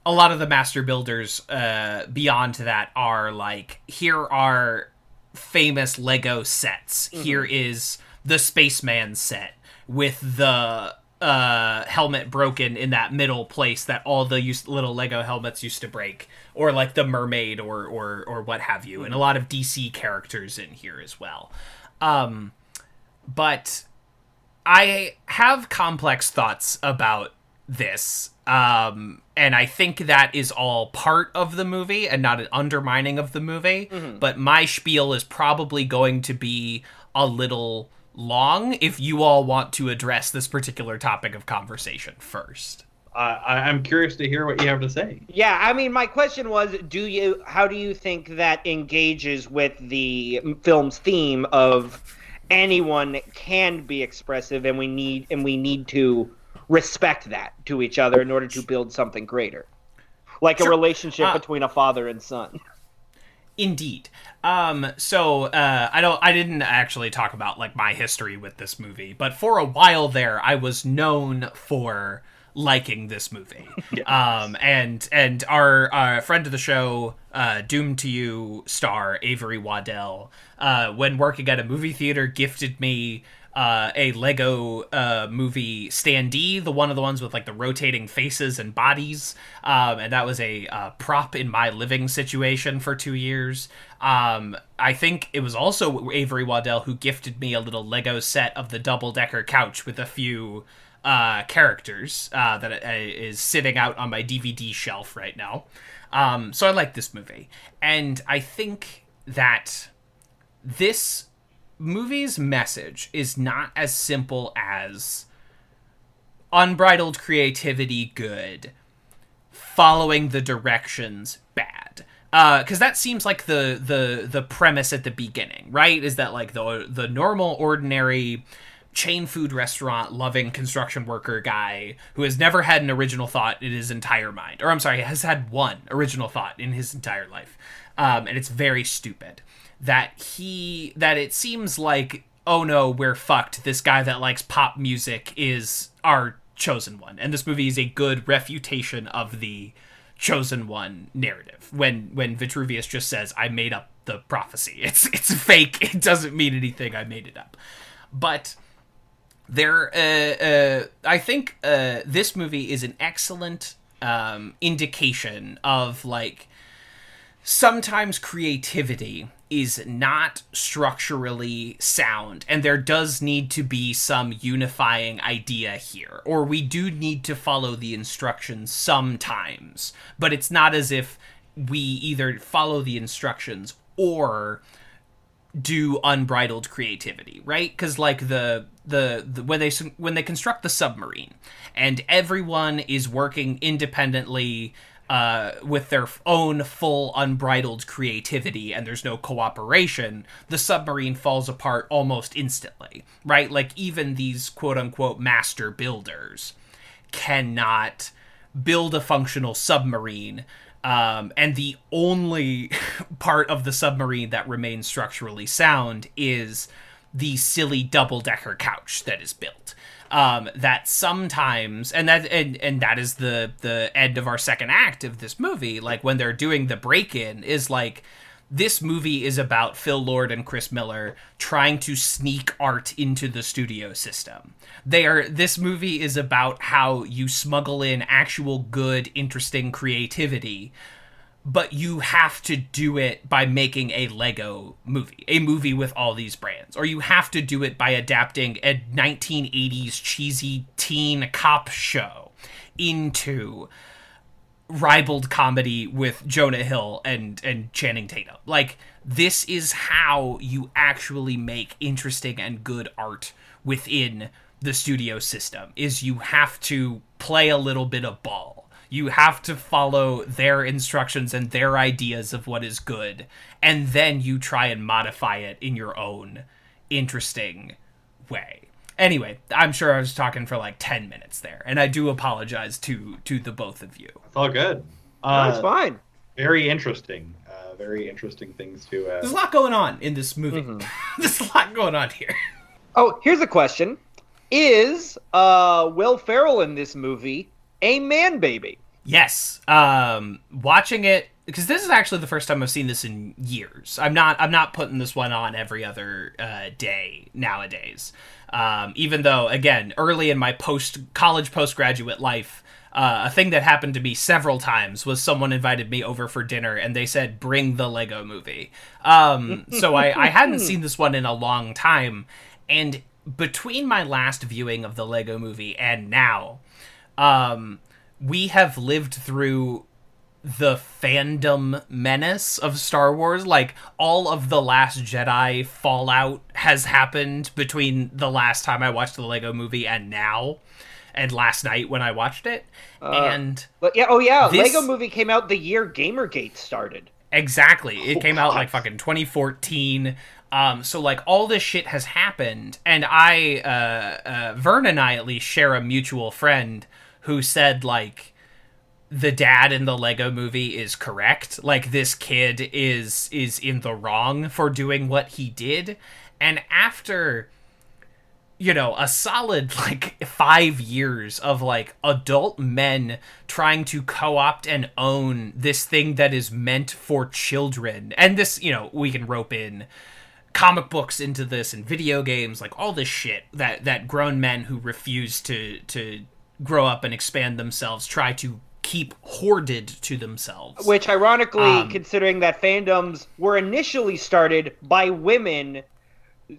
a lot of the master builders beyond that are like, here are famous Lego sets. Here is the Spaceman set with the helmet broken in that middle place that all the little Lego helmets used to break, or like the mermaid or what have you, and a lot of DC characters in here as well. But I have complex thoughts about this, and I think that is all part of the movie and not an undermining of the movie. But my spiel is probably going to be a little long if you all want to address this particular topic of conversation first. I'm curious to hear what you have to say. Yeah, I mean, my question was, how do you think that engages with the film's theme of anyone can be expressive, and we need to respect that to each other in order to build something greater, like a relationship between a father and son. Indeed. So I didn't actually talk about like my history with this movie, but for a while there, I was known for liking this movie. And our friend of the show, Doomed to You star Avery Waddell, when working at a movie theater, gifted me a Lego movie standee, one of the ones with like the rotating faces and bodies, and that was a prop in my living situation for 2 years. I think it was also Avery Waddell who gifted me a little Lego set of the double-decker couch with a few characters that is sitting out on my DVD shelf right now. So I like this movie, and I think that this movie's message is not as simple as unbridled creativity good, following the directions bad. Because that seems like the premise at the beginning, right? Is that like the normal, ordinary chain food restaurant loving construction worker guy who has never had an original thought in his entire mind. Or I'm sorry, has had one original thought in his entire life. And it's very stupid. That it seems like, oh no, we're fucked. This guy that likes pop music is our chosen one. And this movie is a good refutation of the chosen one narrative. When Vitruvius just says, I made up the prophecy. It's fake. It doesn't mean anything. I made it up. But I think this movie is an excellent indication of like, sometimes creativity is not structurally sound, and there does need to be some unifying idea here, or we do need to follow the instructions sometimes, but it's not as if we either follow the instructions or do unbridled creativity, right? Because like the when they construct the submarine and everyone is working independently with their own full unbridled creativity and there's no cooperation, the submarine falls apart almost instantly, right? Like even these quote-unquote master builders cannot build a functional submarine, and the only part of the submarine that remains structurally sound is the silly double-decker couch that is built. That sometimes, and that is the end of our second act of this movie, like when they're doing the break-in, is like, this movie is about Phil Lord and Chris Miller trying to sneak art into the studio system. This movie is about how you smuggle in actual good, interesting creativity, but you have to do it by making a Lego movie, a movie with all these brands. Or you have to do it by adapting a 1980s cheesy teen cop show into ribald comedy with Jonah Hill and Channing Tatum. Like, this is how you actually make interesting and good art within the studio system, is you have to play a little bit of ball. You have to follow their instructions and their ideas of what is good, and then you try and modify it in your own interesting way. Anyway, I'm sure I was talking for like 10 minutes there, and I do apologize to the both of you. It's all good. No, it's fine. Very interesting. Very interesting things to... There's a lot going on in this movie. Mm-hmm. There's a lot going on here. Oh, here's a question. Is Will Ferrell in this movie a man baby? Yes. Watching it, because this is actually the first time I've seen this in years. I'm not putting this one on every other day nowadays. Even though, again, early in my college postgraduate life, a thing that happened to me several times was someone invited me over for dinner and they said, bring the Lego movie. So I hadn't seen this one in a long time. And between my last viewing of the Lego movie and now, we have lived through the fandom menace of Star Wars. Like, all of the Last Jedi fallout has happened between the last time I watched the Lego movie and now, and last night when I watched it. Lego movie came out the year Gamergate started. Exactly. It came out like fucking 2014. So like all this shit has happened, and Vern and I at least share a mutual friend who said, like, the dad in the Lego movie is correct. Like, this kid is in the wrong for doing what he did. And after, a solid, like, 5 years of, like, adult men trying to co-opt and own this thing that is meant for children, and this, we can rope in comic books into this and video games, like, all this shit that grown men who refuse to grow up and expand themselves try to keep hoarded to themselves. Which, ironically, considering that fandoms were initially started by women,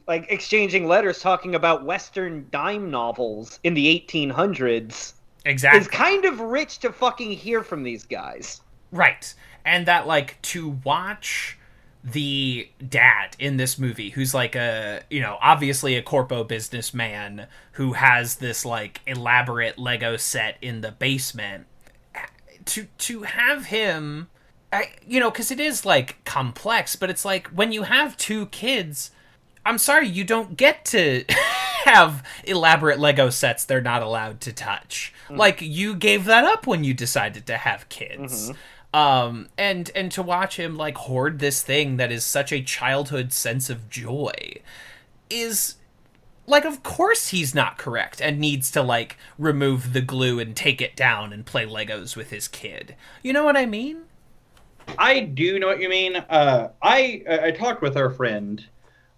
like, exchanging letters talking about Western dime novels in the 1800s, exactly, is kind of rich to fucking hear from these guys. Right. And that, like, to watch the dad in this movie, who's like obviously a corpo businessman who has this, like, elaborate Lego set in the basement, to have him, because it is, like, complex, but it's like, when you have two kids, I'm sorry, you don't get to have elaborate Lego sets they're not allowed to touch. Like, you gave that up when you decided to have kids. And to watch him, like, hoard this thing that is such a childhood sense of joy is, like, of course he's not correct and needs to, like, remove the glue and take it down and play Legos with his kid. You know what I mean? I do know what you mean. I talked with our friend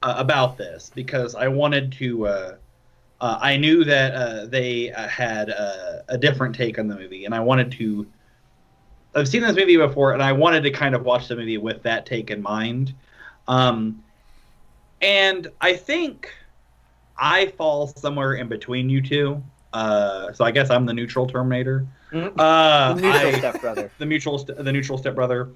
about this because I wanted to. I knew that they had a different take on the movie, and I wanted to. I've seen this movie before, and I wanted to kind of watch the movie with that take in mind. And I think I fall somewhere in between you two. So I guess I'm the neutral Terminator. The neutral stepbrother. The neutral stepbrother.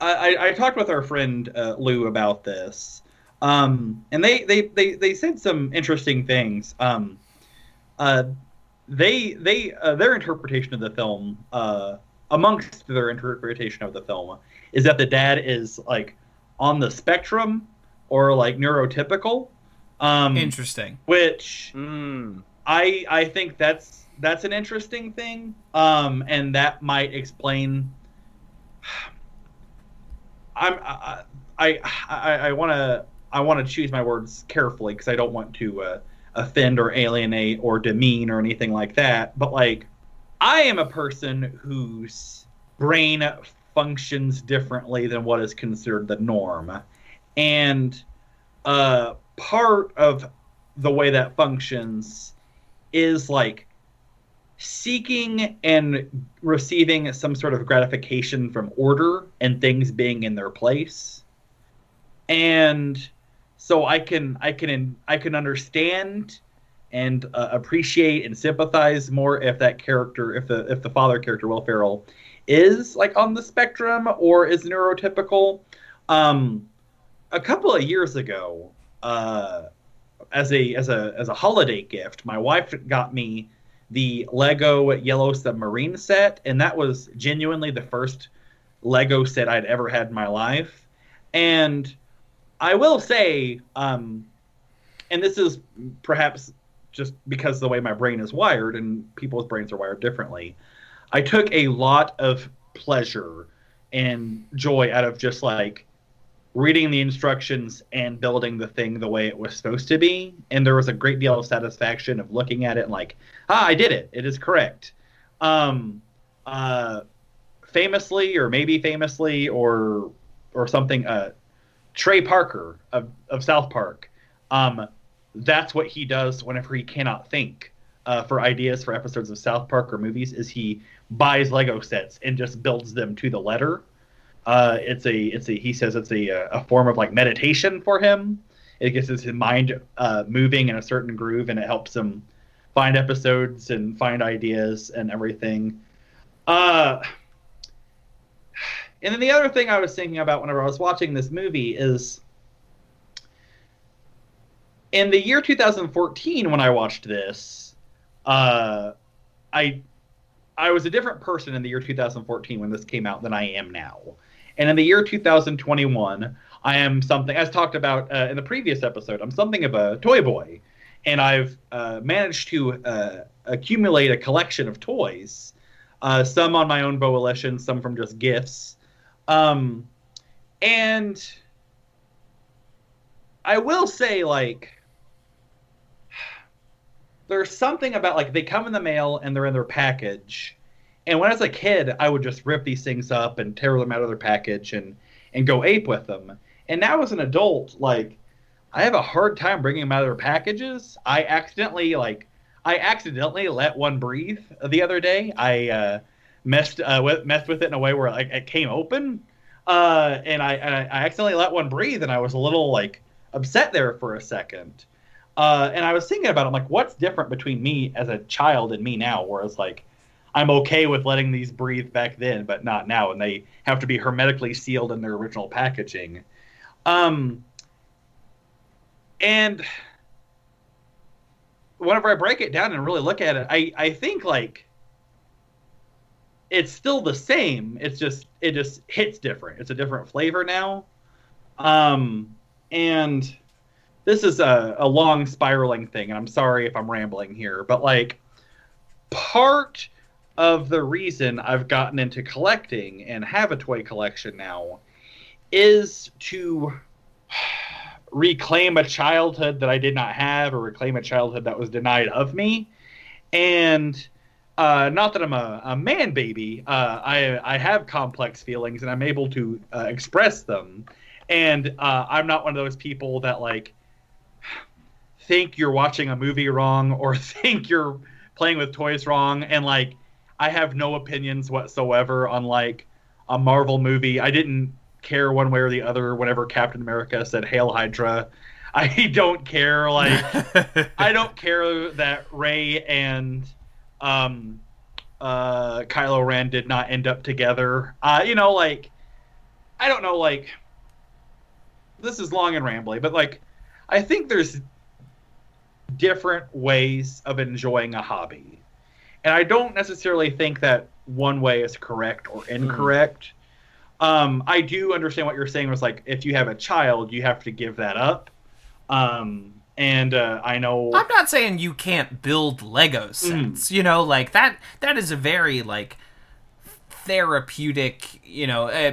I talked with our friend Lou about this, and they said some interesting things. Their interpretation of the film, amongst their interpretation of the film, is that the dad is, like, on the spectrum or, like, neurotypical. Interesting. Which I think that's an interesting thing, and that might explain. I want to I want to choose my words carefully because I don't want to offend or alienate or demean or anything like that. But like, I am a person whose brain functions differently than what is considered the norm, and part of the way that functions is like seeking and receiving some sort of gratification from order and things being in their place. And so I can understand and appreciate and sympathize more if that character, if the father character Will Ferrell is like on the spectrum or is neurotypical. A couple of years ago, as a holiday gift, my wife got me the Lego Yellow Submarine set, and that was genuinely the first Lego set I'd ever had in my life. And I will say, and this is perhaps just because of the way my brain is wired, and people's brains are wired differently, I took a lot of pleasure and joy out of just like reading the instructions and building the thing the way it was supposed to be. And there was a great deal of satisfaction of looking at it and like, I did it. It is correct. Famously, or maybe famously, or something, Trey Parker of South Park, that's what he does whenever he cannot think for ideas for episodes of South Park or movies, is he buys Lego sets and just builds them to the letter. He says it's a form of like meditation for him. It gets his mind moving in a certain groove, and it helps him find episodes and find ideas and everything. And then the other thing I was thinking about whenever I was watching this movie is, in the year 2014 when I watched this, I was a different person in the year 2014 when this came out than I am now. And in the year 2021, I am something, as talked about in the previous episode, I'm something of a toy boy. And I've managed to accumulate a collection of toys, some on my own volition, some from just gifts. And I will say, like, there's something about, like, they come in the mail and they're in their package. And when I was a kid, I would just rip these things up and tear them out of their package and go ape with them. And now as an adult, like, I have a hard time bringing them out of their packages. I accidentally let one breathe the other day. I messed with it in a way where like it came open, and I accidentally let one breathe, and I was a little like upset there for a second. And I was thinking about it, I'm like, what's different between me as a child and me now? Whereas like I'm okay with letting these breathe back then, but not now, and they have to be hermetically sealed in their original packaging. And whenever I break it down and really look at it, I think like it's still the same. It just hits different. It's a different flavor now. And this is a long spiraling thing, and I'm sorry if I'm rambling here, but like part of the reason I've gotten into collecting and have a toy collection now is to reclaim a childhood that I did not have, or reclaim a childhood that was denied of me. And not that I'm a man baby, I have complex feelings and I'm able to express them. And I'm not one of those people that like think you're watching a movie wrong or think you're playing with toys wrong. And like I have no opinions whatsoever on like a Marvel movie. I didn't care one way or the other whenever Captain America said Hail Hydra. I don't care, like I don't care that Rey and Kylo Ren did not end up together. Like I don't know, like this is long and rambly, but like I think there's different ways of enjoying a hobby. And I don't necessarily think that one way is correct or incorrect. I do understand what you're saying was like, if you have a child, you have to give that up. I know I'm not saying you can't build Lego sets, like that is a very like therapeutic,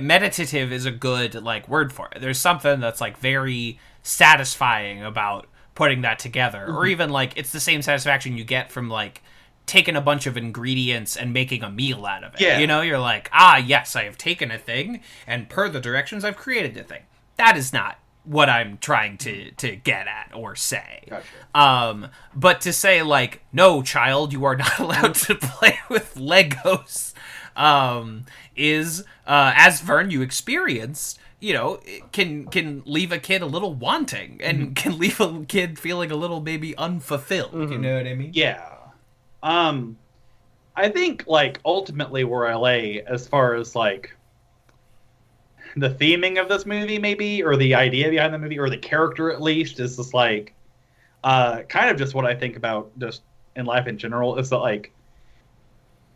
meditative is a good like word for it. There's something that's like very satisfying about putting that together. Or even, like, it's the same satisfaction you get from, like, taking a bunch of ingredients and making a meal out of it. Yeah. You know, you're like, ah, yes, I have taken a thing, and per the directions, I've created a thing. That is not what I'm trying to get at or say. Gotcha. But to say, like, no, child, you are not allowed to play with Legos, is, as Vern, you experienced, you know, can leave a kid a little wanting, and can leave a kid feeling a little maybe unfulfilled. You know what I mean? Yeah. I think, like, ultimately where I lay as far as, like, the theming of this movie, maybe, or the idea behind the movie, or the character at least, is just, like, kind of just what I think about just in life in general, is that, like,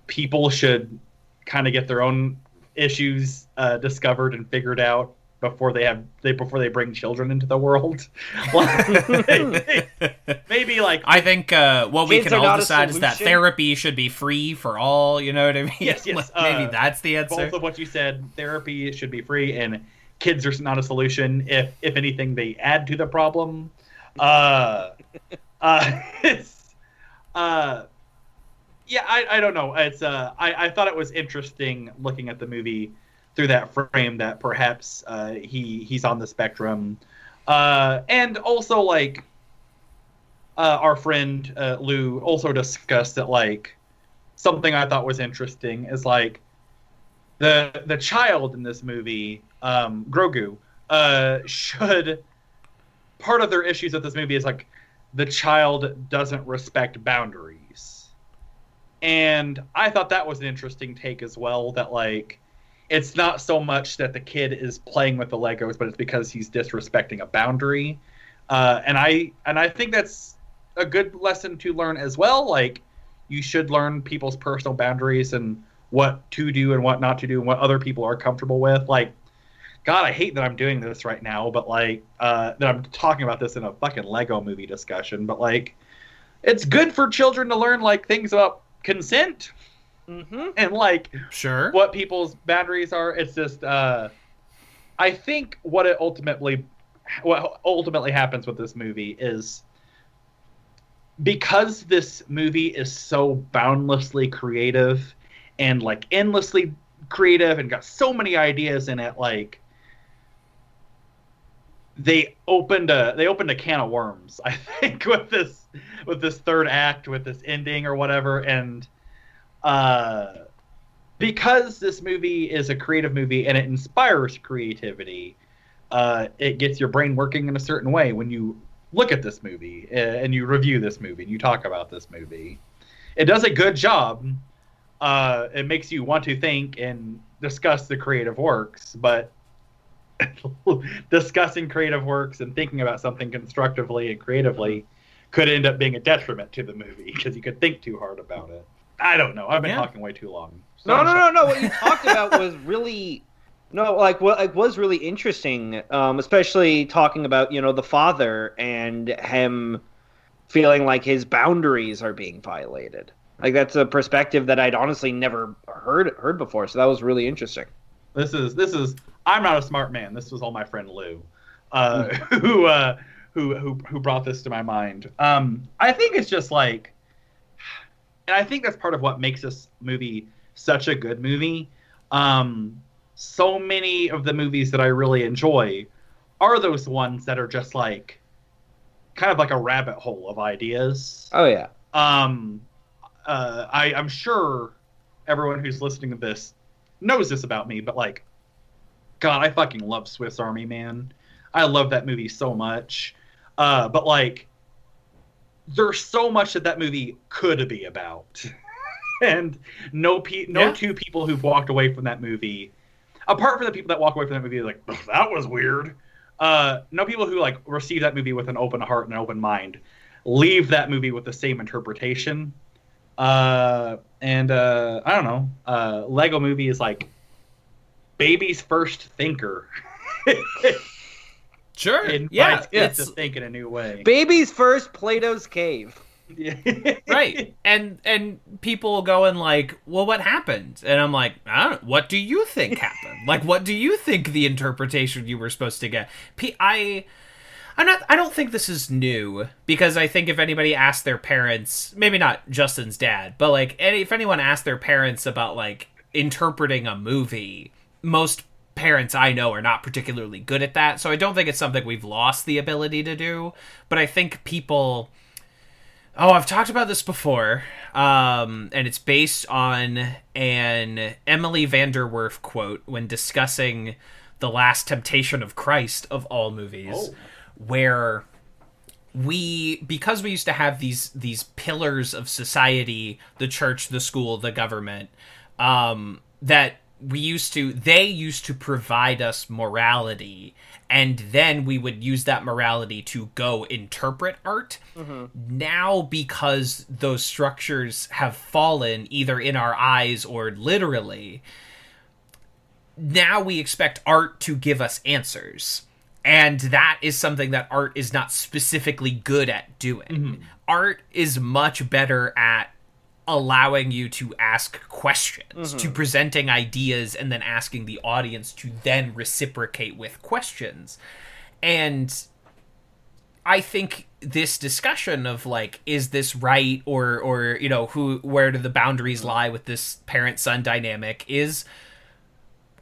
people should kind of get their own issues discovered and figured out before they bring children into the world. Maybe, like, I think what we Kids can are all not a decide is that solution. therapy should be free for all. You know what I mean? Yes. Maybe that's the answer. both of what you said, therapy should be free, and kids are not a solution. If anything, they add to the problem. It's, yeah, I don't know. It's I thought it was interesting looking at the movie through that frame, that perhaps he's on the spectrum, and also, like, our friend Lou also discussed that, like, something I thought was interesting is, like, the child in this movie, Grogu, should, part of their issues with this movie is, like, the child doesn't respect boundaries. And I thought that was an interesting take as well, that, like, it's not so much that the kid is playing with the Legos, but it's because he's disrespecting a boundary. And I think that's a good lesson to learn as well. Like, you should learn people's personal boundaries and what to do and what not to do and what other people are comfortable with. Like, God, I hate that I'm doing this right now, but, like, that I'm talking about this in a fucking Lego movie discussion. But, like, it's good for children to learn, like, things about consent. And, like, Sure. what people's boundaries are. It's just, I think what ultimately happens with this movie is, because this movie is so boundlessly creative and, like, endlessly creative and got so many ideas in it, like, they opened a can of worms, I think, with this third act, with this ending or whatever. And because this movie is a creative movie and it inspires creativity, it gets your brain working in a certain way when you look at this movie and you review this movie and you talk about this movie. It does a good job. It makes you want to think and discuss the creative works, but discussing creative works and thinking about something constructively and creatively could end up being a detriment to the movie because you could think too hard about it. I don't know. I've been talking way too long. No. What you talked about was really was really interesting, especially talking about, you know, the father and him feeling like his boundaries are being violated. Like, that's a perspective that I'd honestly never heard before. So that was really interesting. This is. I'm not a smart man. This was all my friend Lou, who brought this to my mind. I think it's just like, and I think that's part of what makes this movie such a good movie. So many of the movies that I really enjoy are those ones that are just, like, kind of like a rabbit hole of ideas. Oh yeah. I'm sure everyone who's listening to this knows this about me, but, like, God, I fucking love Swiss Army Man. I love that movie so much. But, like, there's so much that movie could be about. And no two people who've walked away from that movie, apart from the people that walk away from that movie, like, that was weird. No people who, like, receive that movie with an open heart and an open mind leave that movie with the same interpretation. I don't know. Lego Movie is, like, baby's first thinker. Sure. Invites kids to think in a new way. Baby's first Plato's Cave. Right. And people going like, well, what happened? And I'm like, I don't know. What do you think happened? Like, what do you think the interpretation you were supposed to get? I don't think this is new, because I think if anybody asked their parents, maybe not Justin's dad, but like if anyone asked their parents about like interpreting a movie, most parents I know are not particularly good at that. So I don't think it's something we've lost the ability to do. But I think people, I've talked about this before, and it's based on an Emily Vanderwerf quote when discussing The Last Temptation of Christ, of all movies, where because we used to have these pillars of society, the church, the school, the government, that they used to provide us morality, and then we would use that morality to go interpret art. Mm-hmm. Now, because those structures have fallen either in our eyes or literally, now we expect art to give us answers. And that is something that art is not specifically good at doing. Mm-hmm. Art is much better at allowing you to ask questions, to presenting ideas, and then asking the audience to then reciprocate with questions. And I think this discussion of like, is this right, or you know, where do the boundaries lie with this parent-son dynamic, is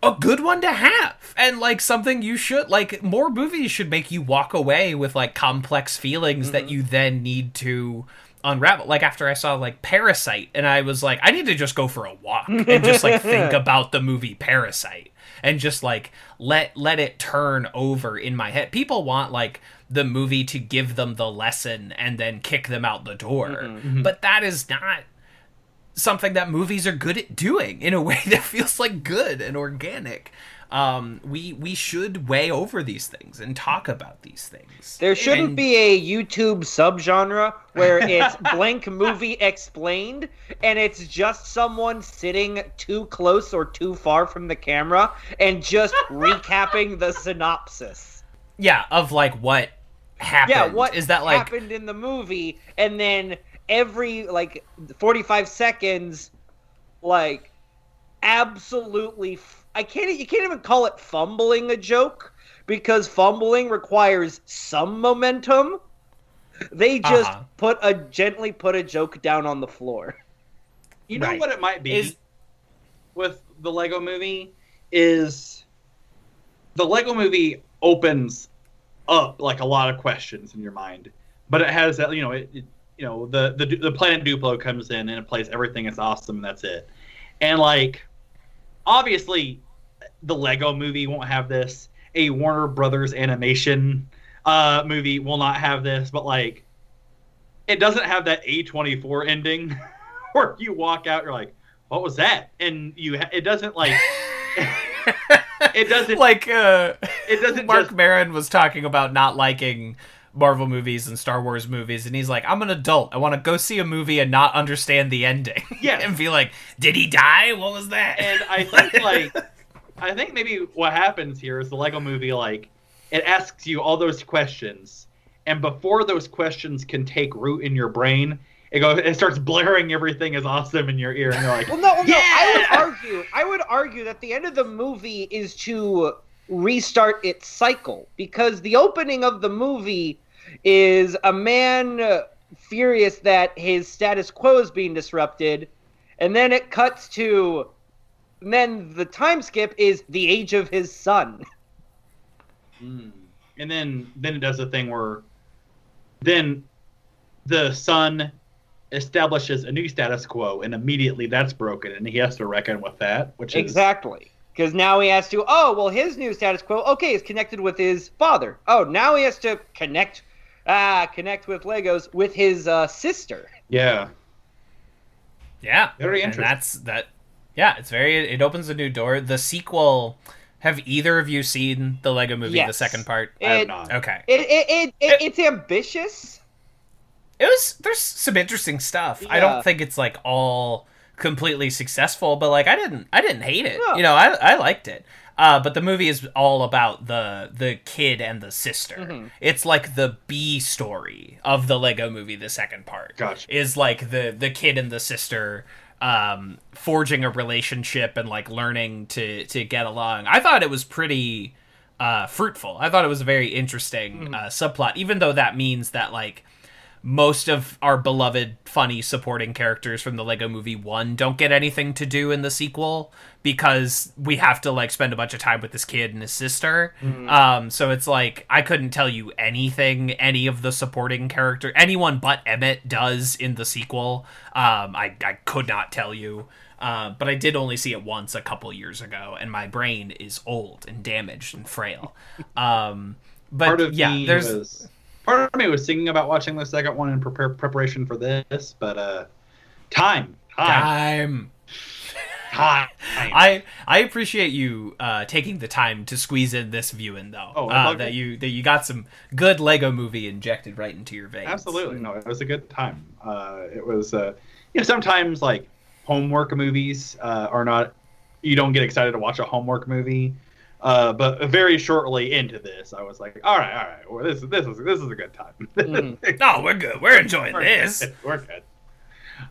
a good one to have, and like something you should, like, more movies should make you walk away with like complex feelings that you then need to unravel. Like after I saw like Parasite, and I was like, I need to just go for a walk and just like think about the movie Parasite and just like let it turn over in my head. People want like the movie to give them the lesson and then kick them out the door, but that is not something that movies are good at doing in a way that feels like good and organic. We should weigh over these things and talk about these things. There shouldn't be a YouTube subgenre where it's blank movie explained, and it's just someone sitting too close or too far from the camera and just recapping the synopsis. Yeah, of like what happened. Yeah, what is that like happened in the movie, and then every like 45 seconds, like absolutely. You can't even call it fumbling a joke, because fumbling requires some momentum. They just gently put a joke down on the floor. You know what it might be with the Lego Movie is the Lego Movie opens up like a lot of questions in your mind, but it has that, the planet Duplo comes in and it plays everything. It's awesome. And that's it. And like, obviously, the Lego Movie won't have this. A Warner Brothers animation movie will not have this. But like, it doesn't have that A24 ending where you walk out, you're like, "What was that?" And it doesn't like. It doesn't like. It doesn't. Mark Maron was talking about not liking Marvel movies and Star Wars movies, and he's like, I'm an adult. I want to go see a movie and not understand the ending. Yeah. And be like, did he die? What was that? And I think maybe what happens here is the Lego Movie, like, it asks you all those questions, and before those questions can take root in your brain, it starts blaring everything is awesome in your ear, and you're like, no, I would argue that the end of the movie is to restart its cycle, because the opening of the movie is a man furious that his status quo is being disrupted, and then it cuts to, and then the time skip is the age of his son. And then it does a thing where then the son establishes a new status quo, and immediately that's broken, and he has to reckon with that, which is exactly. Because now he has to, his new status quo, is connected with his father. Oh, now he has to connect with Legos with his sister. Yeah. Yeah. Very interesting. And that's that. Yeah, it opens a new door. The sequel, have either of you seen the Lego Movie, the second part? I have not. Okay. It's ambitious. There's some interesting stuff. Yeah. I don't think it's like all completely successful, but like I didn't hate it. No. I liked it. But the movie is all about the kid and the sister. Mm-hmm. It's like the B story of the Lego Movie. The second part is like the kid and the sister forging a relationship and like learning to get along. I thought it was pretty fruitful. I thought it was a very interesting subplot, even though that means that like most of our beloved funny supporting characters from the Lego Movie 1 don't get anything to do in the sequel because we have to like spend a bunch of time with this kid and his sister. So it's like I couldn't tell you anything any of the supporting character, anyone but Emmett does in the sequel. I could not tell you. But I did only see it once a couple years ago, and my brain is old and damaged and frail. But part of me was thinking about watching the second one in preparation for this, but time. I appreciate you taking the time to squeeze in this viewing, though. That you got some good Lego Movie injected right into your veins. Absolutely, no, it was a good time. It was, sometimes like homework movies are not. You don't get excited to watch a homework movie. But very shortly into this, I was like, all right. Well, this is a good time. No, we're good. We're enjoying this. We're good.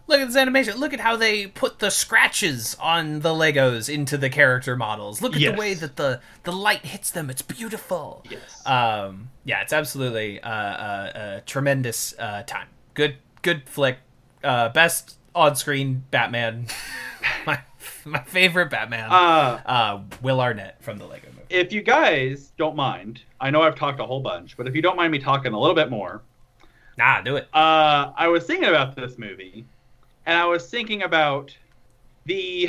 Look at this animation. Look at how they put the scratches on the Legos into the character models. Look at the way that the light hits them. It's beautiful. Yes. It's absolutely a tremendous time. Good flick. Best on-screen Batman. My favorite Batman, Will Arnett from the Lego Movie. If you guys don't mind, I know I've talked a whole bunch, but if you don't mind me talking a little bit more. Nah, do it. I was thinking about this movie, and I was thinking about the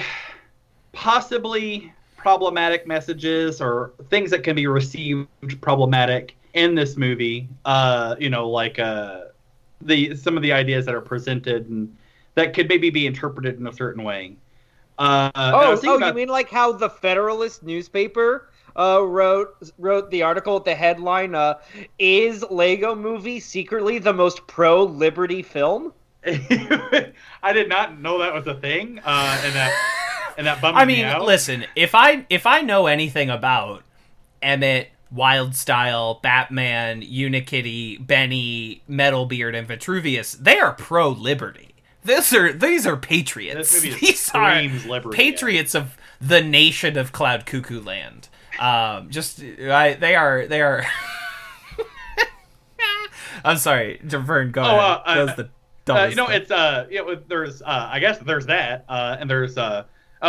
possibly problematic messages or things that can be received problematic in this movie. Some of the ideas that are presented and that could maybe be interpreted in a certain way. You mean like how the Federalist newspaper wrote the article with the headline, "Is Lego Movie secretly the most pro-liberty film?" I did not know that was a thing, and that bummed me out. Listen, if I know anything about Emmett, Wildstyle, Batman, Unikitty, Benny, Metalbeard, and Vitruvius, they are pro-liberty. These are patriots. This movie These are liberty, patriots of the nation of Cloud Cuckoo Land. They are. I'm sorry, Vern. Go ahead. That was the dumbest thing. There's I guess there's that, and there's of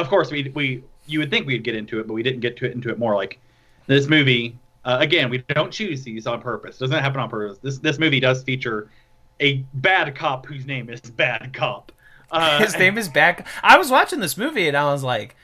course you would think we'd get into it, but we didn't get into it more. Like this movie, again, we don't choose these on purpose. It doesn't happen on purpose. This movie does feature a bad cop whose name is Bad Cop. His name is Bad. I was watching this movie and I was like,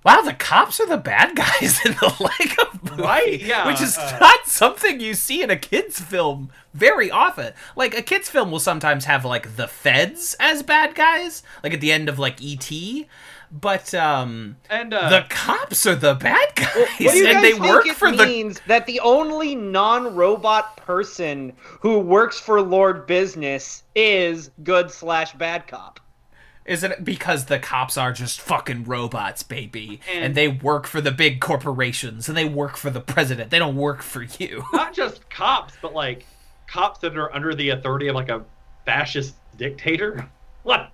"Wow, the cops are the bad guys in the Lego Movie," right? Yeah, which is not something you see in a kids' film very often. Like a kids' film will sometimes have like the feds as bad guys, like at the end of like E.T. But the cops are the bad guys, what do you and guys they work for means that the only non-robot person who works for Lord Business is good/bad cop. Isn't it because the cops are just fucking robots, baby, and they work for the big corporations and they work for the president. They don't work for you. Not just cops, but like cops that are under the authority of like a fascist dictator. What?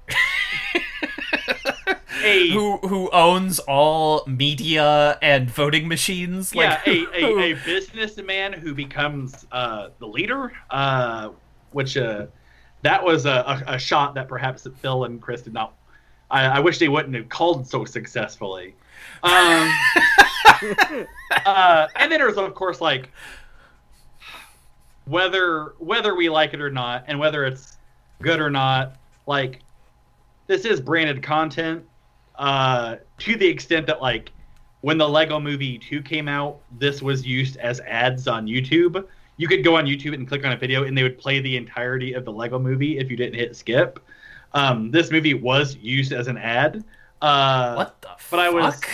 Who owns all media and voting machines? Yeah, a businessman who becomes the leader, which that was a shot that perhaps Phil and Chris did not. I wish they wouldn't have called so successfully. And then there's of course like whether we like it or not, and whether it's good or not, like this is branded content. To the extent that like when the Lego Movie 2 came out, this was used as ads on YouTube. You could go on YouTube and click on a video and they would play the entirety of the Lego Movie if you didn't hit skip. This movie was used as an ad. What the fuck?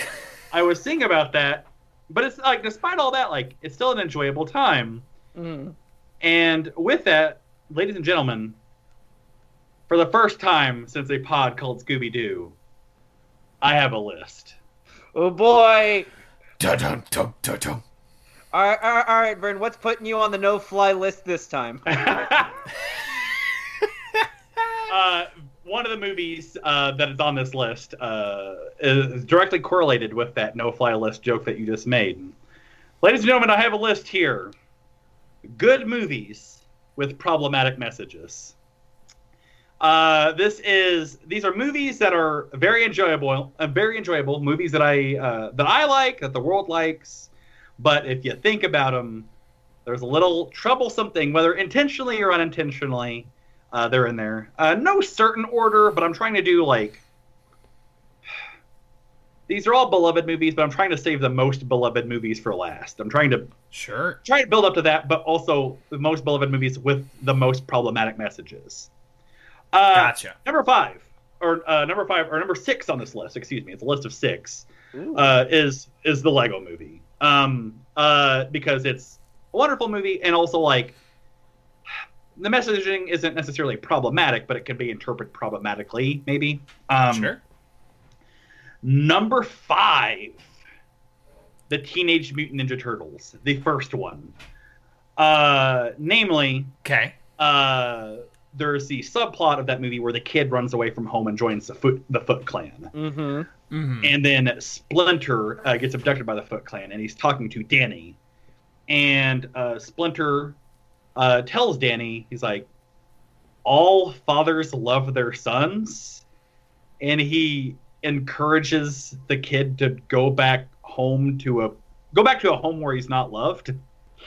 I was thinking about that, but it's like despite all that, like it's still an enjoyable time. And with that, ladies and gentlemen, for the first time since a pod called Scooby-Doo, I have a list. Oh boy! Dun-dun-dun-dun-dun. All right, Vern. What's putting you on the no-fly list this time? One of the movies that is on this list is directly correlated with that no-fly list joke that you just made. Ladies and gentlemen, I have a list here. Good movies with problematic messages. These are movies that are very enjoyable movies that I like, that the world likes. But if you think about them, there's a little troublesome thing, whether intentionally or unintentionally. They're in there. No certain order, but I'm trying to do these are all beloved movies, but I'm trying to save the most beloved movies for last. I'm trying to build up to that, but also the most beloved movies with the most problematic messages. Gotcha. Number six on this list. Excuse me, it's a list of 6. Is the Lego Movie? Because it's a wonderful movie, and also the messaging isn't necessarily problematic, but it can be interpreted problematically, maybe. Sure. Number 5, the Teenage Mutant Ninja Turtles, the first one. Namely, okay. There's the subplot of that movie where the kid runs away from home and joins the Foot Clan. Mm-hmm. Mm-hmm. And then Splinter gets abducted by the Foot Clan, and he's talking to Danny. And Splinter tells Danny, he's like, all fathers love their sons. And he encourages the kid to go back to a home where he's not loved.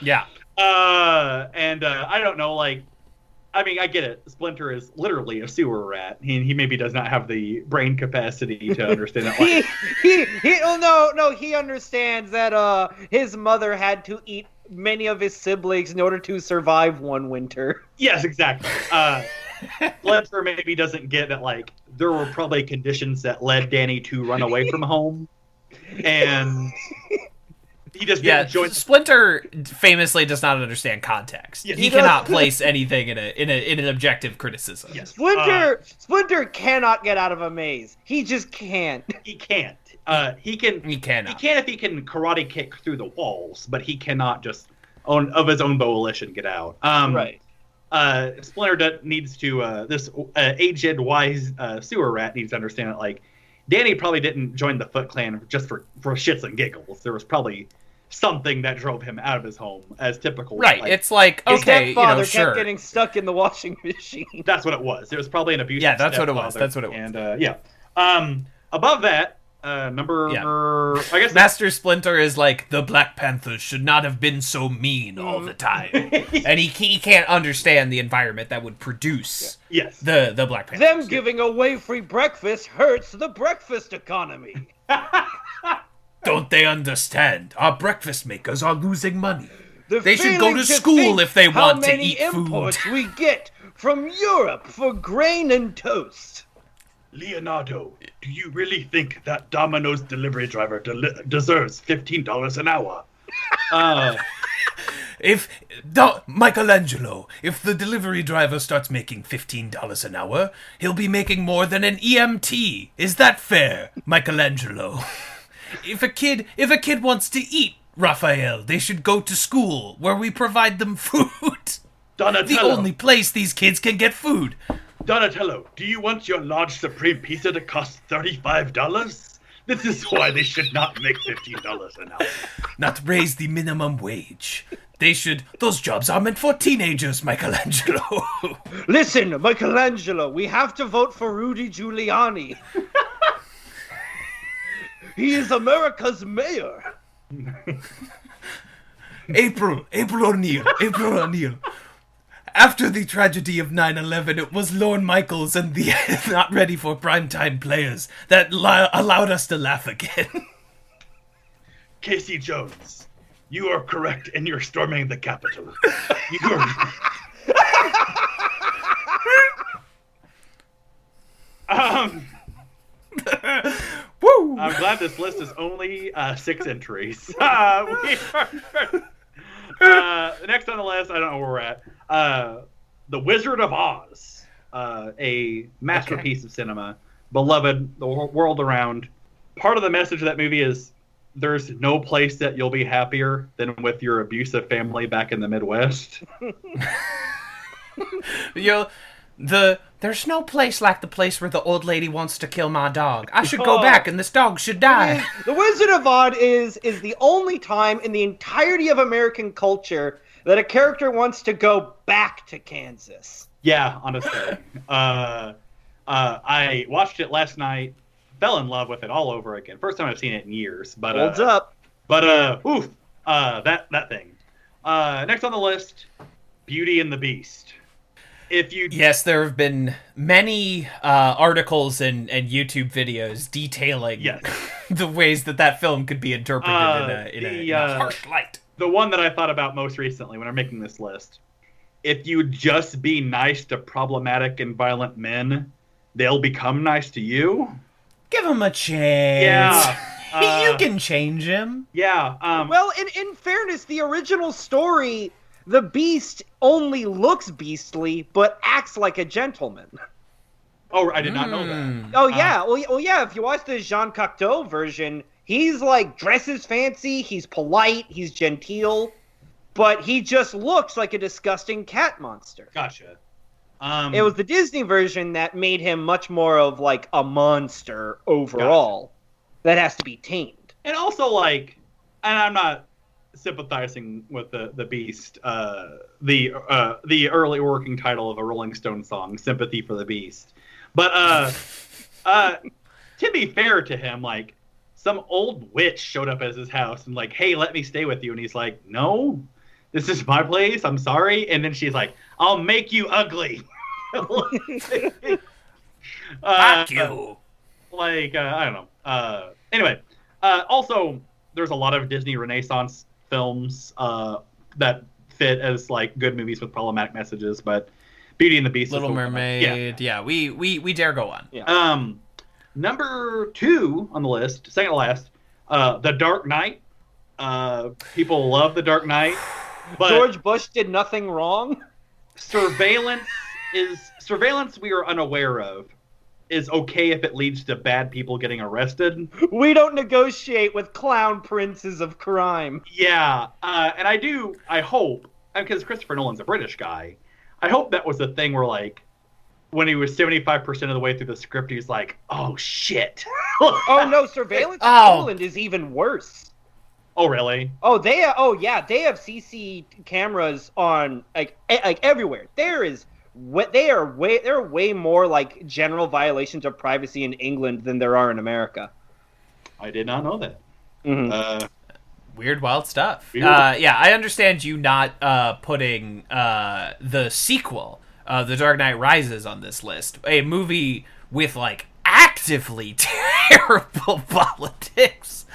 Yeah. I don't know, I get it. Splinter is literally a sewer rat. He maybe does not have the brain capacity to understand that. He understands that his mother had to eat many of his siblings in order to survive one winter. Yes, exactly. Splinter maybe doesn't get that, there were probably conditions that led Danny to run away from home, and he just Splinter famously does not understand context. Yes. He cannot place anything in an objective criticism. Yes. Splinter cannot get out of a maze. He just can't. He can't. He can if he can karate kick through the walls, but he cannot just of his own volition get out. Right. Splinter needs to this aged wise sewer rat needs to understand that Danny probably didn't join the Foot Clan just for shits and giggles. There was probably something that drove him out of his home, as typical. Right. It's his stepfather sure. kept getting stuck in the washing machine. That's what it was. It was probably an abusive. Yeah, that's what it was. That's what it was. And above that, I guess Master Splinter is the Black Panthers should not have been so mean all the time, and he can't understand the environment that would produce the Black Panthers. Them giving away free breakfast hurts the breakfast economy. Don't they understand? Our breakfast makers are losing money. They should go to school if they want to eat how many imports we get from Europe for grain and toast. Leonardo, do you really think that Domino's delivery driver deserves $15 an hour? Michelangelo, if the delivery driver starts making $15 an hour, he'll be making more than an EMT. Is that fair, Michelangelo? If a kid wants to eat, Raphael, they should go to school where we provide them food. Donatello. The only place these kids can get food. Donatello, do you want your large supreme pizza to cost $35? This is why they should not make $15 an hour. Not raise the minimum wage. Those jobs are meant for teenagers, Michelangelo. Listen, Michelangelo, we have to vote for Rudy Giuliani. He is America's mayor. April O'Neil. After the tragedy of 9/11, it was Lorne Michaels and the not ready for primetime players that allowed us to laugh again. Casey Jones, you are correct in your storming the Capitol. Woo! I'm glad this list is only 6 entries. Next on the list, I don't know where we're at. The Wizard of Oz, a masterpiece of cinema, beloved the world around. Part of the message of that movie is there's no place that you'll be happier than with your abusive family back in the Midwest. There's no place like the place where the old lady wants to kill my dog. I should go back and this dog should die. The Wizard of Oz is the only time in the entirety of American culture that a character wants to go back to Kansas. Yeah, honestly. I watched it last night, fell in love with it all over again. First time I've seen it in years. But Holds up. But that thing. Next on the list, Beauty and the Beast. Yes, there have been many articles and YouTube videos detailing the ways that film could be interpreted in a harsh light. The one that I thought about most recently when I'm making this list, if you just be nice to problematic and violent men, they'll become nice to you. Give him a chance. Yeah. You can change him. Yeah. Well, in fairness, the original story, the Beast only looks beastly, but acts like a gentleman. Oh, I did not know that. Oh, yeah. Well, yeah, if you watch the Jean Cocteau version, he's like, dresses fancy, he's polite, he's genteel, but he just looks like a disgusting cat monster. Gotcha. It was the Disney version that made him much more of like a monster overall that has to be tamed. And also, like, and I'm not sympathizing with the Beast, the early working title of a Rolling Stone song, Sympathy for the Beast. But to be fair to him, like, some old witch showed up at his house and like, hey, let me stay with you. And he's like, no, this is my place. I'm sorry. And then she's like, I'll make you ugly. Fuck you. Like, I don't know. Anyway, also, there's a lot of Disney Renaissance films that fit as like good movies with problematic messages, but Beauty and the Beast, Little Mermaid, yeah, we dare go on. Yeah. Number 2 on the list, second to last, The Dark Knight. People love The Dark Knight, but George Bush did nothing wrong. Surveillance we are unaware of is okay if it leads to bad people getting arrested. We don't negotiate with clown princes of crime. Yeah, and I hope, because Christopher Nolan's a British guy, I hope that was the thing where, like, when he was 75% of the way through the script, he's like, oh, shit. Oh, no, Surveillance in England is even worse. Oh, really? Oh, they have CC cameras on, like everywhere. There are way more, like, general violations of privacy in England than there are in America. I did not know that. Mm-hmm. Weird, wild stuff. Yeah, I understand you not putting the sequel, The Dark Knight Rises, on this list. A movie with, like, actively terrible politics.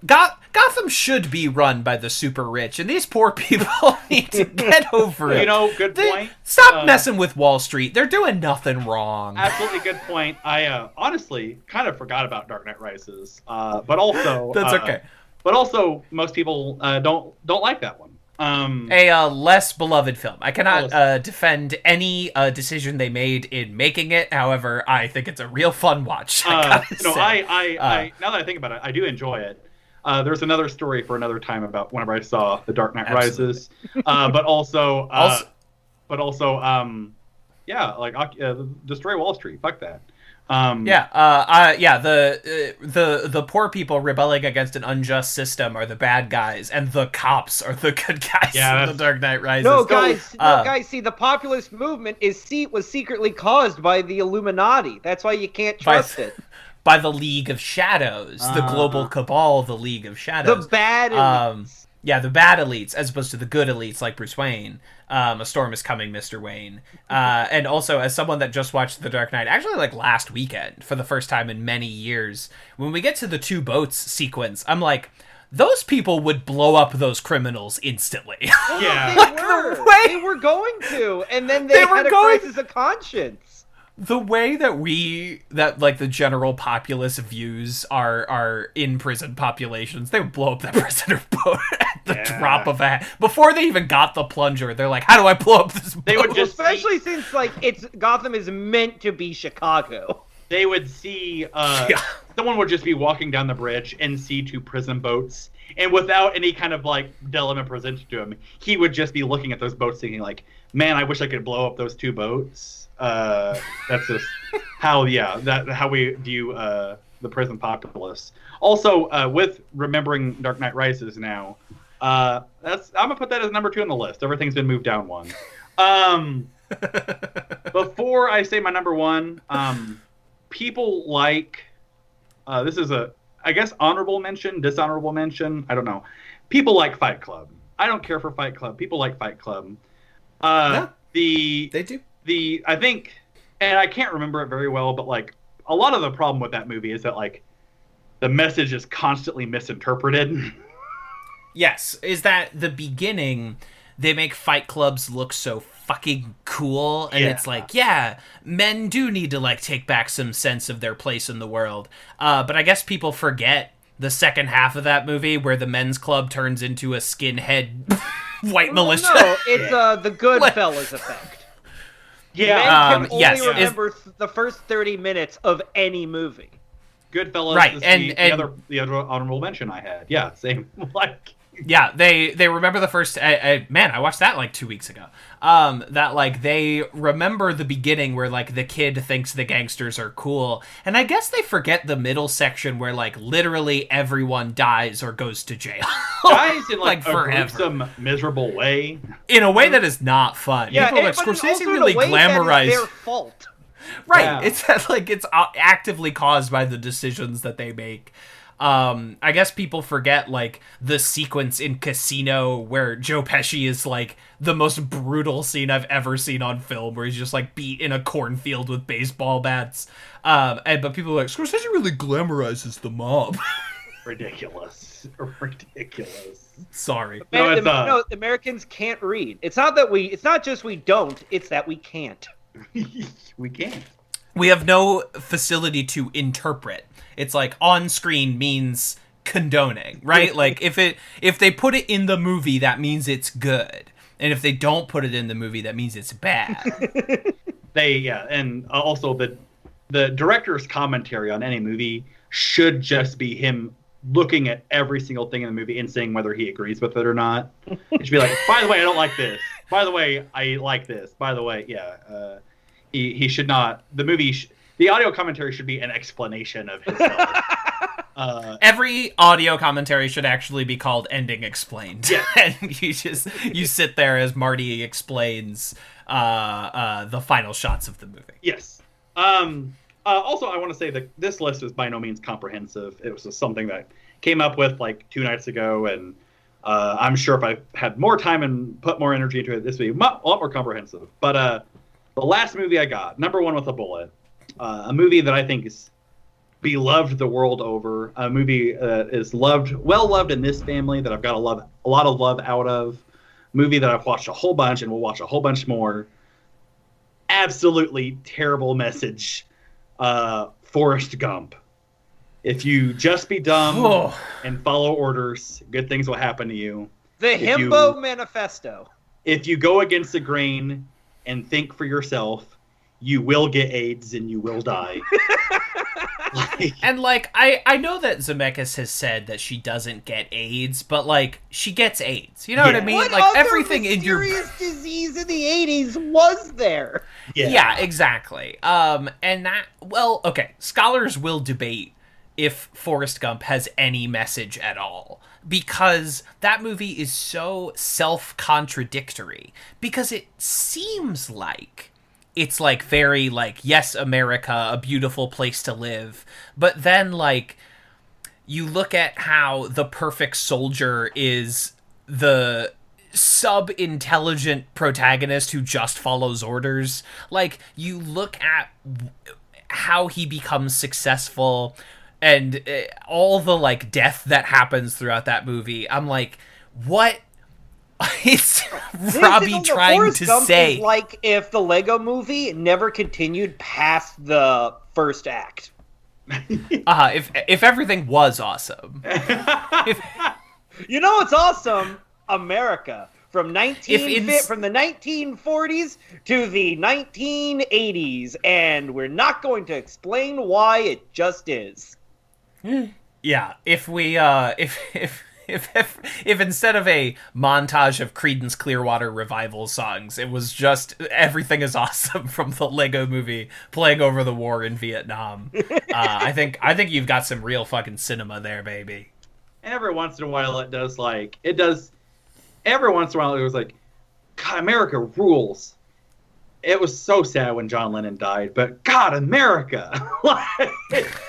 Gotham should be run by the super rich, and these poor people need to get over it. Good point. Stop messing with Wall Street. They're doing nothing wrong. Absolutely good point. I honestly kind of forgot about Dark Knight Rises, but also that's okay. But also, most people don't like that one. A less beloved film. I cannot defend any decision they made in making it. However, I think it's a real fun watch. I now that I think about it, I do enjoy it. There's another story for another time about whenever I saw The Dark Knight Rises, but also, destroy Wall Street. Fuck that. The poor people rebelling against an unjust system are the bad guys, and the cops are the good guys in The Dark Knight Rises. No, guys, see, the populist movement was secretly caused by the Illuminati. That's why you can't trust it. By the League of Shadows, the global cabal, the League of Shadows. The bad elites. The bad elites, as opposed to the good elites like Bruce Wayne. A storm is coming, Mr. Wayne. And also, as someone that just watched The Dark Knight, actually like last weekend, for the first time in many years, when we get to the 2 boats sequence, I'm like, those people would blow up those criminals instantly. Yeah. They were going to, and then they had a crisis of conscience. The way that the general populace views our in-prison populations, they would blow up that prisoner boat at the drop of a hat. Before they even got the plunger, they're like, how do I blow up this boat? They would just especially since, like, Gotham is meant to be Chicago. They would see, someone would just be walking down the bridge and see 2 prison boats And without any kind of like dilemma presented to him, he would just be looking at those boats thinking like, man, I wish I could blow up those 2 boats. That's just how we view the prison populace. Also, with remembering Dark Knight Rises now, I'm gonna put that as number 2 on the list. Everything's been moved down 1. Before I say my number 1, people like this is I guess honorable mention, dishonorable mention. I don't know. People like Fight Club. I don't care for Fight Club. People like Fight Club. No, they do. I think, and I can't remember it very well, but like a lot of the problem with that movie is that like the message is constantly misinterpreted. Yes, is that the beginning, they make fight clubs look so fucking cool, and it's like, yeah, men do need to like take back some sense of their place in the world. But I guess people forget the second half of that movie where the men's club turns into a skinhead white militia. No, it's the Goodfellas effect. Yeah, Men can only remember the first 30 minutes of any movie. Goodfellas right, is and the other honorable mention I had. Yeah, same. Like, yeah, they remember the first. Man, I watched that like 2 weeks ago. That like they remember the beginning where like the kid thinks the gangsters are cool, and I guess they forget the middle section where like literally everyone dies or goes to jail. Dies in like a forever. gruesome, miserable way. In a way that is not fun. Yeah, People are like but Scorsese also in a really way that is glamorized. their fault. Right. Yeah. It's like it's actively caused by the decisions that they make. I guess people forget like the sequence in Casino where Joe Pesci is like the most brutal scene I've ever seen on film, where he's just like beat in a cornfield with baseball bats. But people are like, Scorsese really glamorizes the mob. Ridiculous. Sorry. No, Americans can't read. It's not just we don't, it's that we can't. We can't. We have no facility to interpret. It's like on screen means condoning, right? Like if they put it in the movie, that means it's good. And if they don't put it in the movie, that means it's bad. And also the director's commentary on any movie should just be him looking at every single thing in the movie and saying whether he agrees with it or not. It should be like, by the way, I don't like this. By the way, I like this. By the way, he should not. The audio commentary should be an explanation of himself. Every audio commentary should actually be called Ending Explained. Yeah. And you sit there as Marty explains the final shots of the movie. Yes. Also, I want to say that this list is by no means comprehensive. It was just something that came up with like 2 nights ago, and I'm sure if I had more time and put more energy into it, this would be a lot more comprehensive. But the last movie I got, number 1 with a bullet, a movie that I think is beloved the world over, a movie that is well loved in this family that I've got a lot of love out of, movie that I've watched a whole bunch and will watch a whole bunch more. Absolutely terrible message. Forrest Gump. If you just be dumb and follow orders, good things will happen to you. The Himbo Manifesto. If you go against the grain and think for yourself, you will get AIDS and you will die. And like I know that Zemeckis has said that she doesn't get AIDS, but like she gets AIDS. You know what I mean? What like other everything in your mysterious disease in the 80s was there? Yeah, exactly. And that, well, okay, scholars will debate if Forrest Gump has any message at all, because that movie is so self-contradictory, because it seems like it's like very like, yes, America, a beautiful place to live, but then like you look at how the perfect soldier is the sub-intelligent protagonist who just follows orders. Like, you look at how he becomes successful and all the like death that happens throughout that movie. I'm like, what is Robbie trying Forrest to Gump say? Is like if the Lego movie never continued past the first act. If everything was awesome. You know what's awesome? America. From the 1940s to the 1980s, and we're not going to explain why, it just is. Yeah, if if instead of a montage of Creedence Clearwater Revival songs, it was just Everything Is Awesome from the Lego Movie playing over the war in Vietnam, I think you've got some real fucking cinema there, baby. And every once in a while it does. Every once in a while it was like, God, America rules. It was so sad when John Lennon died, but God, America!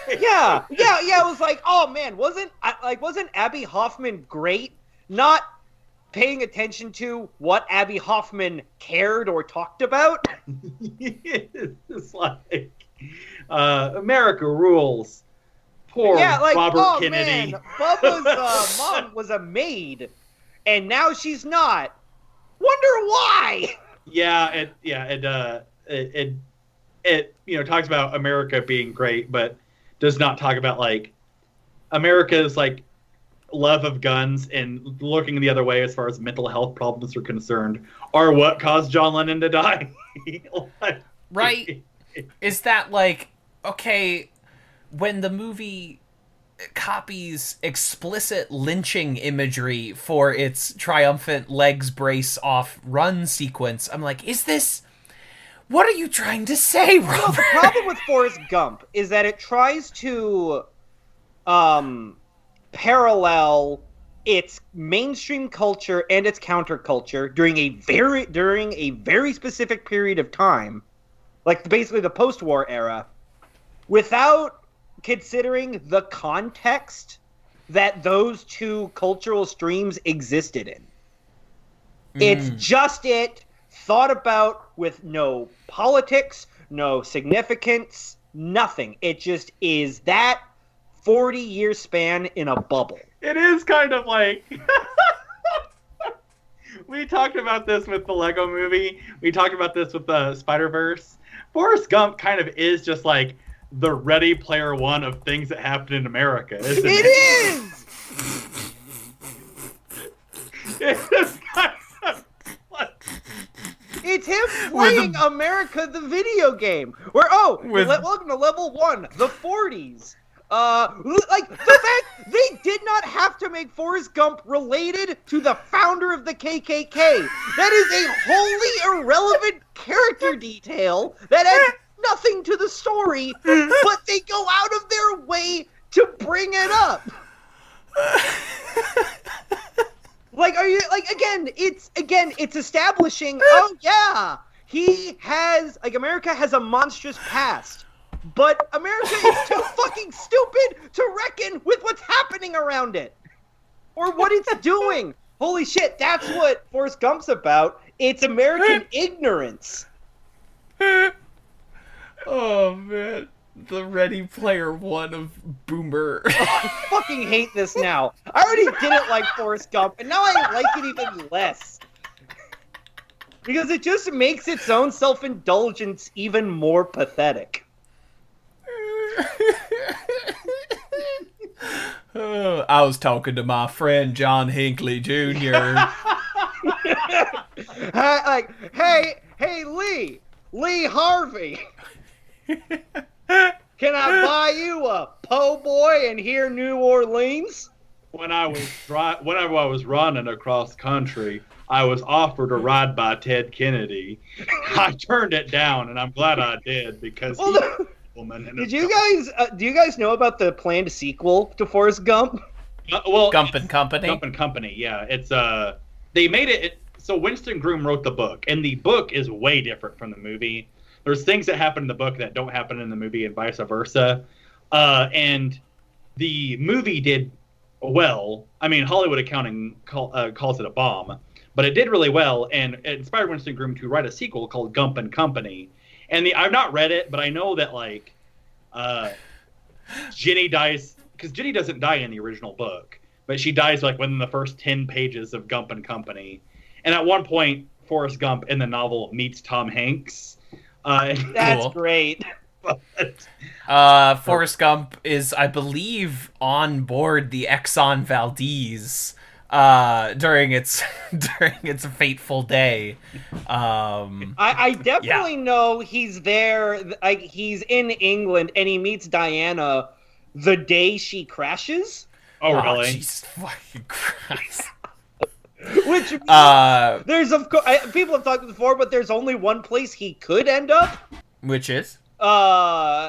Yeah. It was like, oh man, wasn't Abby Hoffman great? Not paying attention to what Abby Hoffman cared or talked about. It's like America rules. Poor Robert Kennedy. Man, Bubba's mom was a maid, and now she's not. Wonder why? It talks about America being great, but does not talk about like America's like love of guns and looking the other way as far as mental health problems are concerned are what caused John Lennon to die. Right? Is that like, okay, when the movie copies explicit lynching imagery for its triumphant legs brace off run sequence, I'm like, what are you trying to say, Robert? No, the problem with Forrest Gump is that it tries to parallel its mainstream culture and its counterculture during a very specific period of time, like basically the post-war era, without considering the context that those two cultural streams existed in. It's just thought about with no politics, no significance, nothing. It just is that 40-year span in a bubble. It is kind of like... We talked about this with the Lego Movie. We talked about this with the Spider-Verse. Forrest Gump kind of is just like the Ready Player One of things that happen in America, isn't it? It is! It's kind of like... It's him playing America the video game. Welcome to level 1, the 40s. Like, the fact they did not have to make Forrest Gump related to the founder of the KKK. That is a wholly irrelevant character detail that adds nothing to the story, but they go out of their way to bring it up. Like, are you like it's establishing? Oh yeah, America has a monstrous past, but America is too fucking stupid to reckon with what's happening around it or what it's doing. Holy shit, that's what Forrest Gump's about. It's American ignorance. Oh man, the Ready Player One of Boomer. I fucking hate this now. I already didn't like Forrest Gump, and now I like it even less. Because it just makes its own self-indulgence even more pathetic. I was talking to my friend John Hinckley Jr. Hey, Lee Harvey. Can I buy you a po' boy in here, New Orleans? When I was running across country, I was offered a ride by Ted Kennedy. I turned it down, and I'm glad I did because he's a woman. Do you guys know about the planned sequel to Forrest Gump? Gump and Company. Gump and Company. Yeah, it's they made it. So Winston Groom wrote the book, and the book is way different from the movie. There's things that happen in the book that don't happen in the movie, and vice versa. And the movie did well. I mean, Hollywood Accounting calls it a bomb, but it did really well, and it inspired Winston Groom to write a sequel called Gump and Company. And I've not read it, but I know that like Ginny dies because Ginny doesn't die in the original book, but she dies like within the first 10 pages of Gump and Company. And at one point, Forrest Gump in the novel meets Tom Hanks. That's cool. Great. Forrest Gump is, I believe, on board the Exxon Valdez during its fateful day. I definitely know he's there. Like he's in England and he meets Diana the day she crashes. Oh, Oh, really? Jesus fucking Christ. Which there's of course people have talked before, but there's only one place he could end up. Which is?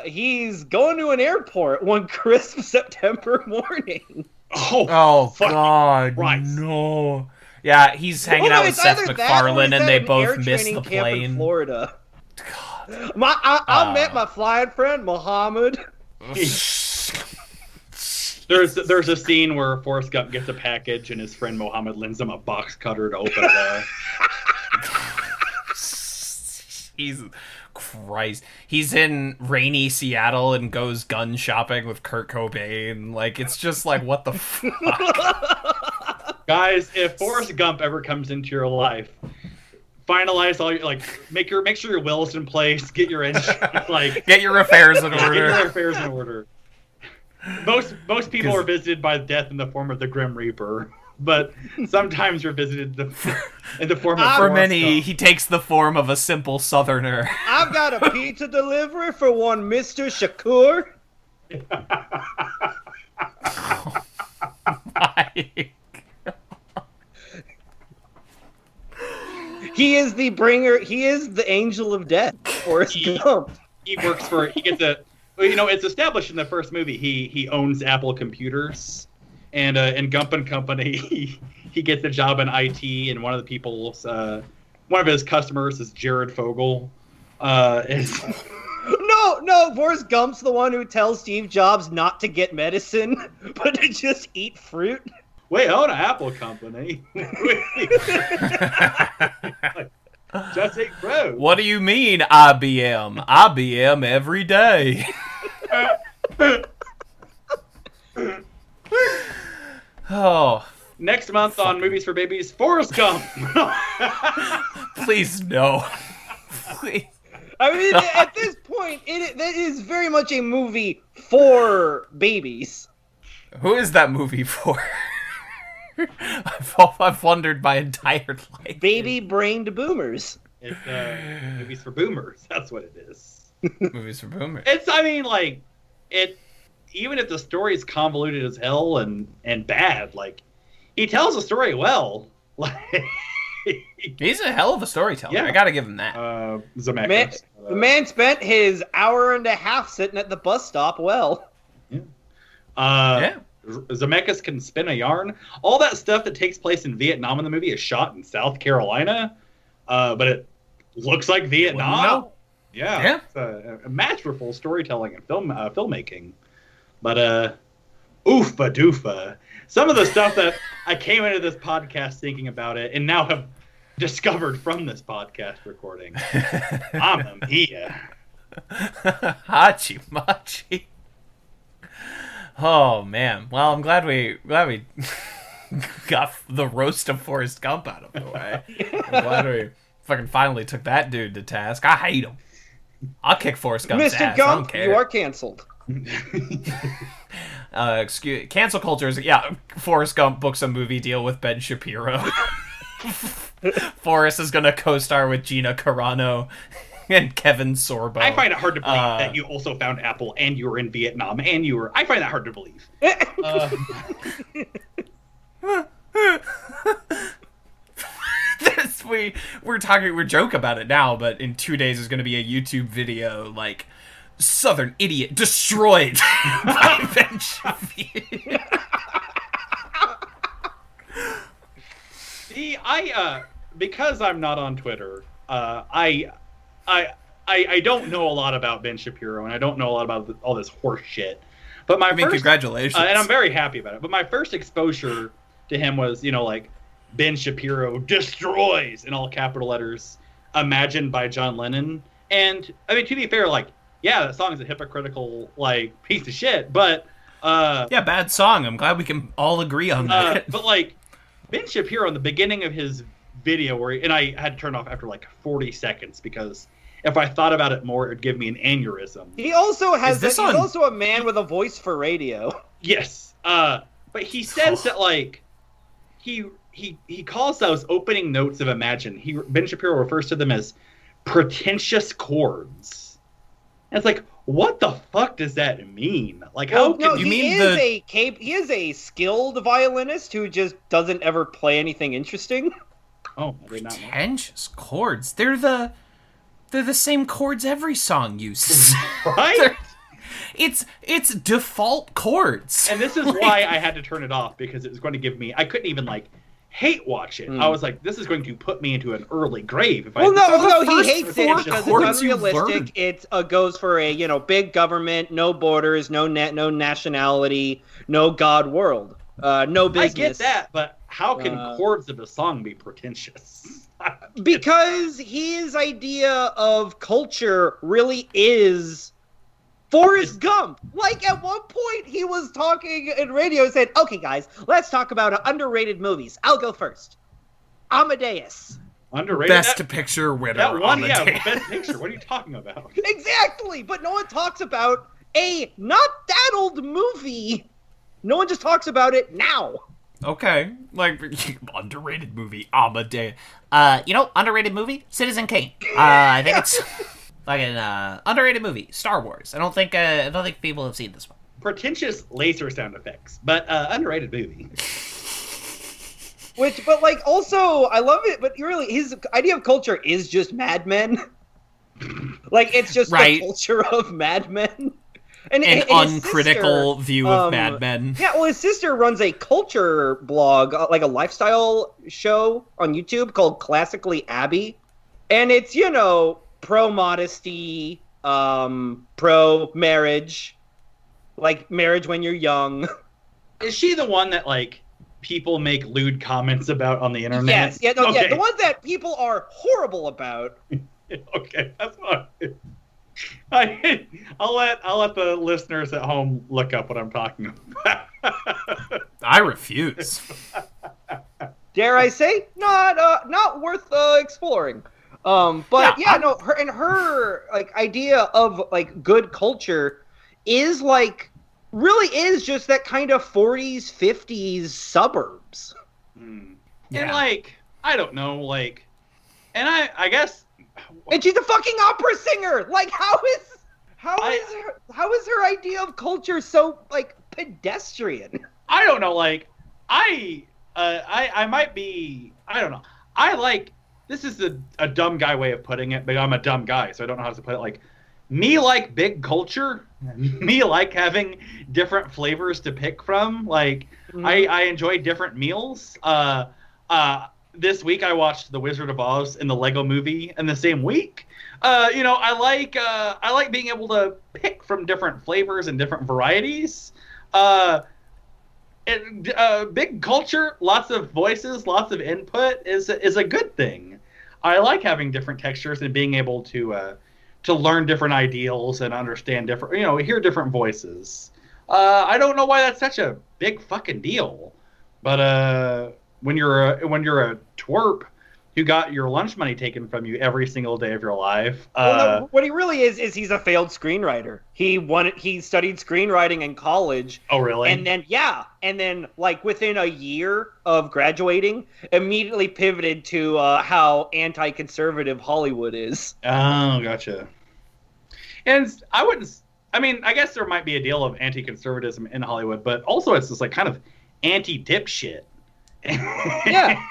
He's going to an airport one crisp September morning. Oh fucking God, Christ. no. Yeah, he's hanging out with it's Seth either that or MacFarlane, he's and at they an both air miss training the camp in plane. Florida. God. I met my flying friend Mohammed. There's a scene where Forrest Gump gets a package and his friend Mohammed lends him a box cutter to open it. Jesus Christ. He's in rainy Seattle and goes gun shopping with Kurt Cobain. Like, it's just like, what the fuck? Guys, if Forrest Gump ever comes into your life, finalize all your, like, make sure your will's in place, get your insurance, like, Get your affairs in get order. your affairs in order. Most people are visited by death in the form of the Grim Reaper, but sometimes you're visited in the form of For Forrest many, Gump. he takes the form of a simple southerner. I've got a pizza delivery for one Mr. Shakur. He is the bringer. He is the angel of death. Forrest Gump. He works for. He gets a. Well, you know, it's established in the first movie. He owns Apple Computers, and in Gump and Company, he gets a job in IT, and one of the people's one of his customers is Jared Fogle. No, Forrest Gump's the one who tells Steve Jobs not to get medicine, but to just eat fruit. We own an Apple company. Just eat fruit. What do you mean, IBM? IBM every day. Oh, Next month on Movies for Babies, Forrest Gump. please no. Please. I mean, at this point, that is very much a movie for babies. Who is that movie for? I've wondered my entire life. Baby-brained boomers. It's Movies for Boomers. That's what it is. Movies for boomers. I mean, like, even if the story is convoluted as hell and bad, like, he tells the story well. Like, He's a hell of a storyteller. Yeah. I gotta give him that. Zemeckis. The man spent his hour and a half sitting at the bus stop well. Yeah. Zemeckis can spin a yarn. All that stuff that takes place in Vietnam in the movie is shot in South Carolina, but it looks like Vietnam. No. Yeah. It's a masterful storytelling and filmmaking. But oofa doofa. Some of the stuff that I came into this podcast thinking about it and now have discovered from this podcast recording. I'm here. Hachi machi. Oh man. Well, I'm glad we got the roast of Forrest Gump out of the way. I'm glad we fucking finally took that dude to task. I hate him. I'll kick Forrest Gump's Mr. ass. Gump, I don't care. you are canceled. Cancel culture is Forrest Gump books a movie deal with Ben Shapiro. Forrest is gonna co-star with Gina Carano and Kevin Sorbo. I find it hard to believe that you also found Apple and you were in Vietnam and you were. I find that hard to believe. We're joke about it now, but in 2 days there's gonna be a YouTube video like Southern idiot destroyed by Ben Shapiro. See, because I'm not on Twitter, I don't know a lot about Ben Shapiro, and I don't know a lot about all this horse shit. But congratulations, and I'm very happy about it. But my first exposure to him was, like, Ben Shapiro destroys in all capital letters, imagined by John Lennon. And I mean, to be fair, like, yeah, that song is a hypocritical, like, piece of shit. But bad song. I'm glad we can all agree on that. But like, Ben Shapiro in the beginning of his video, and I had to turn off after like 40 seconds because if I thought about it more, it'd give me an aneurysm. He also he's on- also a man with a voice for radio. Yes, but he says that like he calls those opening notes of Imagine. Ben Shapiro refers to them as pretentious chords. And it's like, what the fuck does that mean? Like, how no, can he is a skilled violinist who just doesn't ever play anything interesting. Oh, I did not know. Pretentious chords. They're the same chords every song uses. Right? It's default chords. And this is why I had to turn it off, because it was going to give me, I couldn't even like hate watch it. I was like, this is going to put me into an early grave if Well, I he hates it because it's chords you unrealistic. learned. It goes for a big government, no borders, no nationality, no God world, no business. I get that, but how can chords of a song be pretentious? Because his idea of culture really is Forrest Gump. Like, at one point, he was talking in radio and said, okay, guys, let's talk about underrated movies. I'll go first. Amadeus. Underrated? Best picture winner. That one, Amadeus. best picture. What are you talking about? Exactly, but no one talks about a not that old movie. No one just talks about it now. Okay, like underrated movie Amadeus. Underrated movie Citizen Kane. I think it's like an underrated movie Star Wars. I don't think people have seen this one. Pretentious laser sound effects, but underrated movie. But like, also, I love it. But really, his idea of culture is just Mad Men. Like, it's just the culture of Mad Men. And uncritical view of Mad Men. Yeah, well, his sister runs a culture blog, like a lifestyle show on YouTube called Classically Abby. And it's, pro-modesty, pro-marriage, like marriage when you're young. Is she the one that, like, people make lewd comments about on the internet? Yes, yeah, the ones that people are horrible about. Okay, that's what I'll let the listeners at home look up what I'm talking about. I refuse. Dare I say, not worth exploring. Her like idea of like good culture is like really is just that kind of 40s, 50s suburbs. And like, I don't know, like, and I guess. And she's a fucking opera singer. Like, how is her idea of culture so like pedestrian? I don't know. Like, I might be. I don't know. I like. This is a dumb guy way of putting it, but I'm a dumb guy, so I don't know how to put it. Like, me like big culture. Me like having different flavors to pick from. Like, I enjoy different meals. This week I watched The Wizard of Oz and the Lego Movie in the same week. I like being able to pick from different flavors and different varieties. Big culture, lots of voices, lots of input is a good thing. I like having different textures and being able to learn different ideals and understand different, hear different voices. I don't know why that's such a big fucking deal, but when you're a twerp who got your lunch money taken from you every single day of your life. What he really is he's a failed screenwriter. He studied screenwriting in college. Oh, really? And then like within a year of graduating, immediately pivoted to how anti-conservative Hollywood is. Oh, gotcha. And I guess there might be a deal of anti-conservatism in Hollywood, but also it's this like kind of anti-dipshit. Yeah.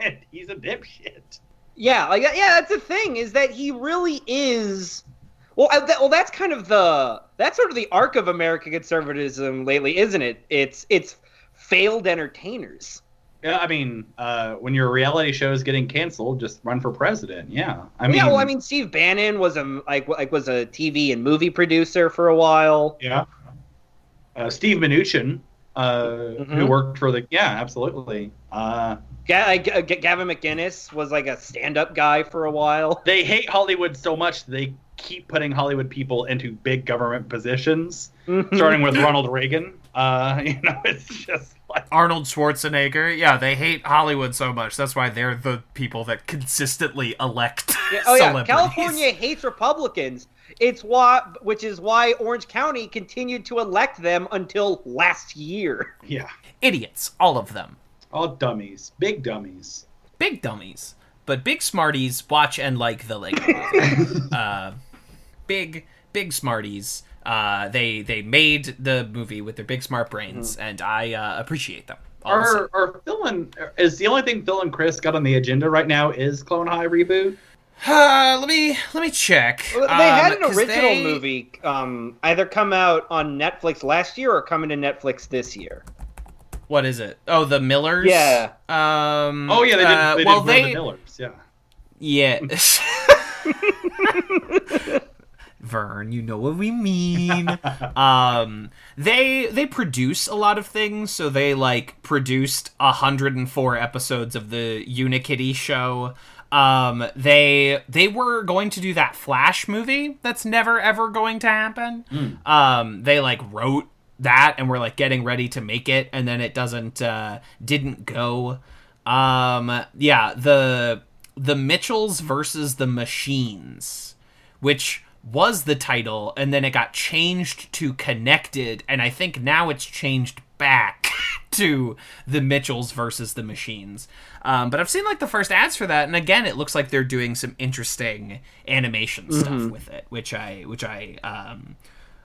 And he's a dipshit. Yeah, that's the thing, is that he really is. Well, that's kind of that's sort of the arc of American conservatism lately, isn't it? It's failed entertainers. Yeah, when your reality show is getting canceled, just run for president. Yeah, Steve Bannon was a TV and movie producer for a while. Yeah. Steve Mnuchin, who worked for absolutely. Gavin McInnes was like a stand-up guy for a while. They hate Hollywood so much they keep putting Hollywood people into big government positions, starting with Ronald Reagan. It's just like Arnold Schwarzenegger. Yeah, they hate Hollywood so much. That's why they're the people that consistently elect celebrities. California hates Republicans. Which is why Orange County continued to elect them until last year. Yeah. Idiots, all of them. All dummies. Big dummies. Big dummies. But big smarties watch and like the Lego Movie. Big big smarties. They made the movie with their big smart brains, and I appreciate them. Are Phil and is the only thing Phil and Chris got on the agenda right now is Clone High reboot? Let me check. Well, they had an 'cause original they- movie either come out on Netflix last year or coming to Netflix this year. What is it? Oh, the Millers. Yeah. Oh yeah, they did well, We're the Millers. Yeah. Yeah. Vern, you know what we mean. They produce a lot of things, so they like produced 104 episodes of the Unikitty show. They were going to do that Flash movie that's never ever going to happen. They like wrote that and were like getting ready to make it, and then it didn't go. Yeah, the Mitchells versus the Machines, which was the title, and then it got changed to Connected, and I think now it's changed back to the Mitchells versus the Machines. But I've seen like the first ads for that, and again, it looks like they're doing some interesting animation stuff with it, which I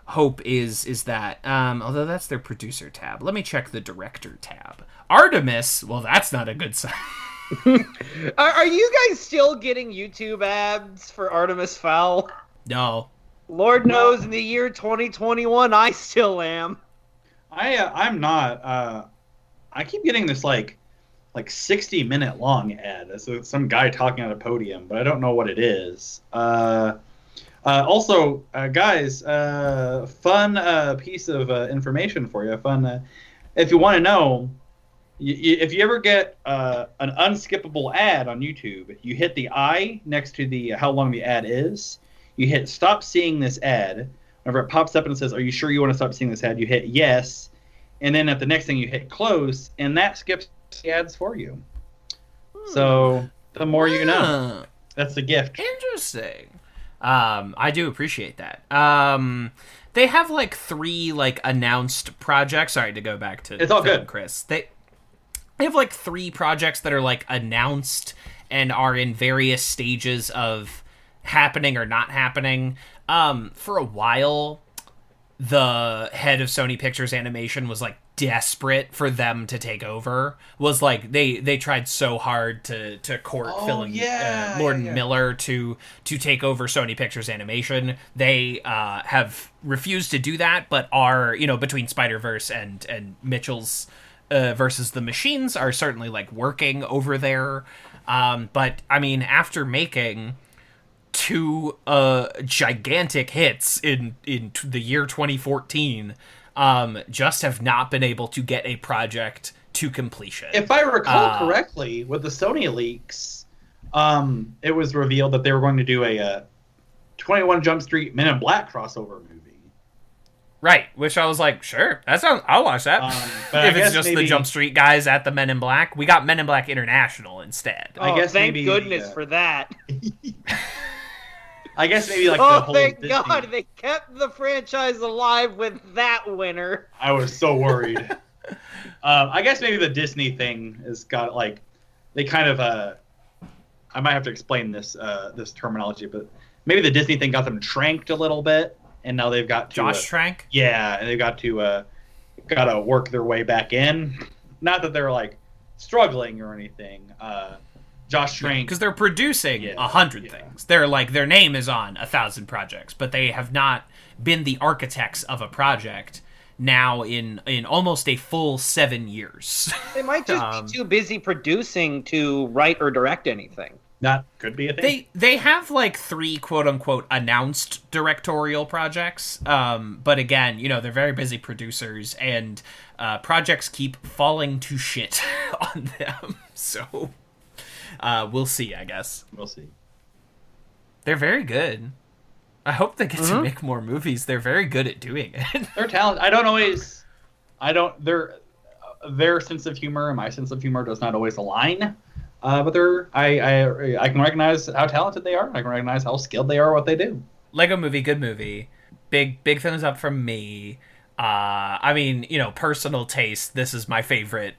hope is that. Although that's their producer tab. Let me check the director tab. Artemis. Well, that's not a good sign. Are you guys still getting YouTube ads for Artemis Fowl? No. Lord knows in the year 2021, I still am. I'm not. I keep getting this like 60-minute long ad. It's some guy talking at a podium, but I don't know what it is. Also, guys, fun piece of information for you. If you want to know, if you ever get an unskippable ad on YouTube, you hit the I next to the how long the ad is. You hit stop seeing this ad. Whenever it pops up and it says, "Are you sure you want to stop seeing this ad?" You hit yes, and then at the next thing you hit close, and that skips the ads for you. So the more you know, that's the gift. Interesting. I do appreciate that. They have like 3 like announced projects. Sorry to go back to It's all Phil good, and Chris. They have like 3 projects that are like announced and are in various stages of happening or not happening. For a while, the head of Sony Pictures Animation was like desperate for them to take over. Was like they tried so hard to court Phil and Lord and Miller to take over Sony Pictures Animation. They have refused to do that, but are, you know, between Spider-Verse and Mitchell's versus the Machines are certainly like working over there. But I mean, after making 2 gigantic hits in the year 2014, just have not been able to get a project to completion. If I recall correctly, with the Sony leaks, it was revealed that they were going to do a 21 Jump Street Men in Black crossover movie. Right, which I was like, sure, I'll watch that. But if it's just the Jump Street guys at the Men in Black. We got Men in Black International instead. I guess thank maybe, goodness for that. I guess maybe like the whole thank Disney... God they kept the franchise alive with that winner. I was so worried. I guess maybe the Disney thing has got like they kind of I might have to explain this this terminology, but maybe the Disney thing got them tranked a little bit, and now they've got to Josh Trank? Yeah, and they've got to work their way back in. Not that they're like struggling or anything. Josh Trank, because they're producing 100 things. They're like, their name is on 1,000 projects, but they have not been the architects of a project now in almost a full 7 years. They might just be too busy producing to write or direct anything. That could be a thing. They have like 3 quote unquote announced directorial projects, but again, you know, they're very busy producers, and projects keep falling to shit on them. So we'll see, I guess. We'll see. They're very good. I hope they get to make more movies. They're very good at doing it. They're talented. Their sense of humor and my sense of humor does not always align. But I can recognize how talented they are. I can recognize how skilled they are at what they do. Lego Movie, good movie. Big thumbs up from me. I mean, you know, personal taste. This is my favorite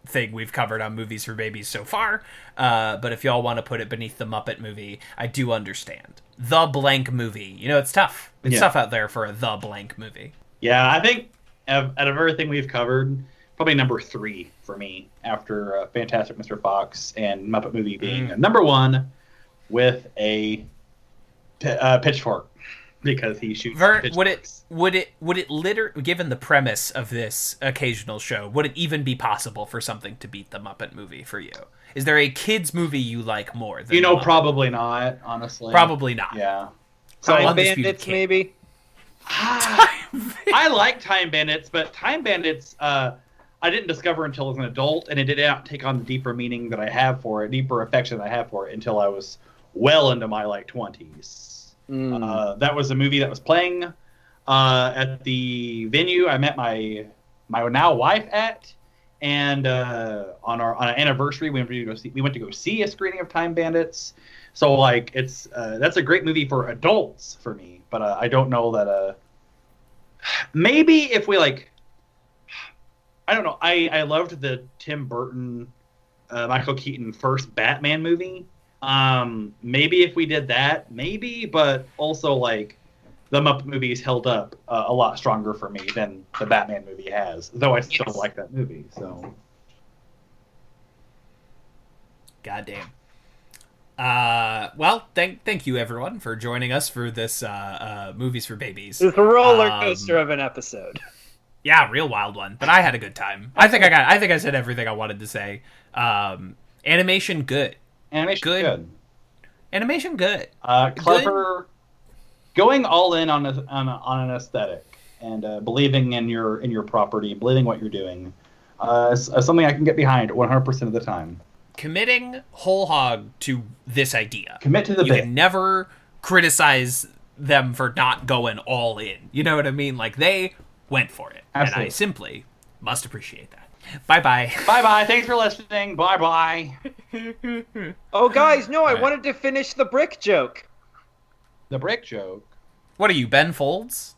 thing we've covered on Movies for Babies so far. But if y'all want to put it beneath the Muppet movie, I do understand. the blank movie. You know, it's tough. It's Yeah. tough out there for a the blank movie. Yeah, I think out of everything we've covered, probably number 3 for me after Fantastic Mr. Fox and Muppet Movie being number 1 with a pitchfork because he shoots pitchforks. Would it given the premise of this occasional show, would it even be possible for something to beat the Muppet Movie for you? Is there a kids movie you like more than Muppet? Probably not, honestly. Probably not. Yeah. Time Undisputed Bandits, King. maybe. I like Time Bandits, but Time Bandits I didn't discover until as an adult, and it did not take on the deeper meaning that I have for it, deeper affection that I have for it until I was well into my 20s. That was a movie that was playing at the venue I met my now wife at, and on an anniversary we went to go see a screening of Time Bandits. So like it's that's a great movie for adults for me, but I don't know that maybe if we like, I don't know. I loved the Tim Burton, Michael Keaton first Batman movie. Maybe if we did that, maybe, but also like the Muppet movies held up a lot stronger for me than the Batman movie has, though I still like that movie. So, Goddamn. Well, thank you everyone for joining us for this Movies for Babies. It's a roller coaster of an episode. Yeah, real wild one, but I had a good time. I think I said everything I wanted to say. Animation good. Animation good. Animation good. Clever. Good. Going all in on an aesthetic and believing in your property, believing what you're doing, is something I can get behind 100% of the time. Committing whole hog to this idea. Commit to the You bit. can never criticize them for not going all in. You know what I mean? Like, they went for it. Absolutely. And I simply must appreciate that. Bye-bye. Bye-bye. Thanks for listening. Bye-bye. Oh, guys, no, I wanted to finish the brick joke. The brick joke. What are you, Ben Folds?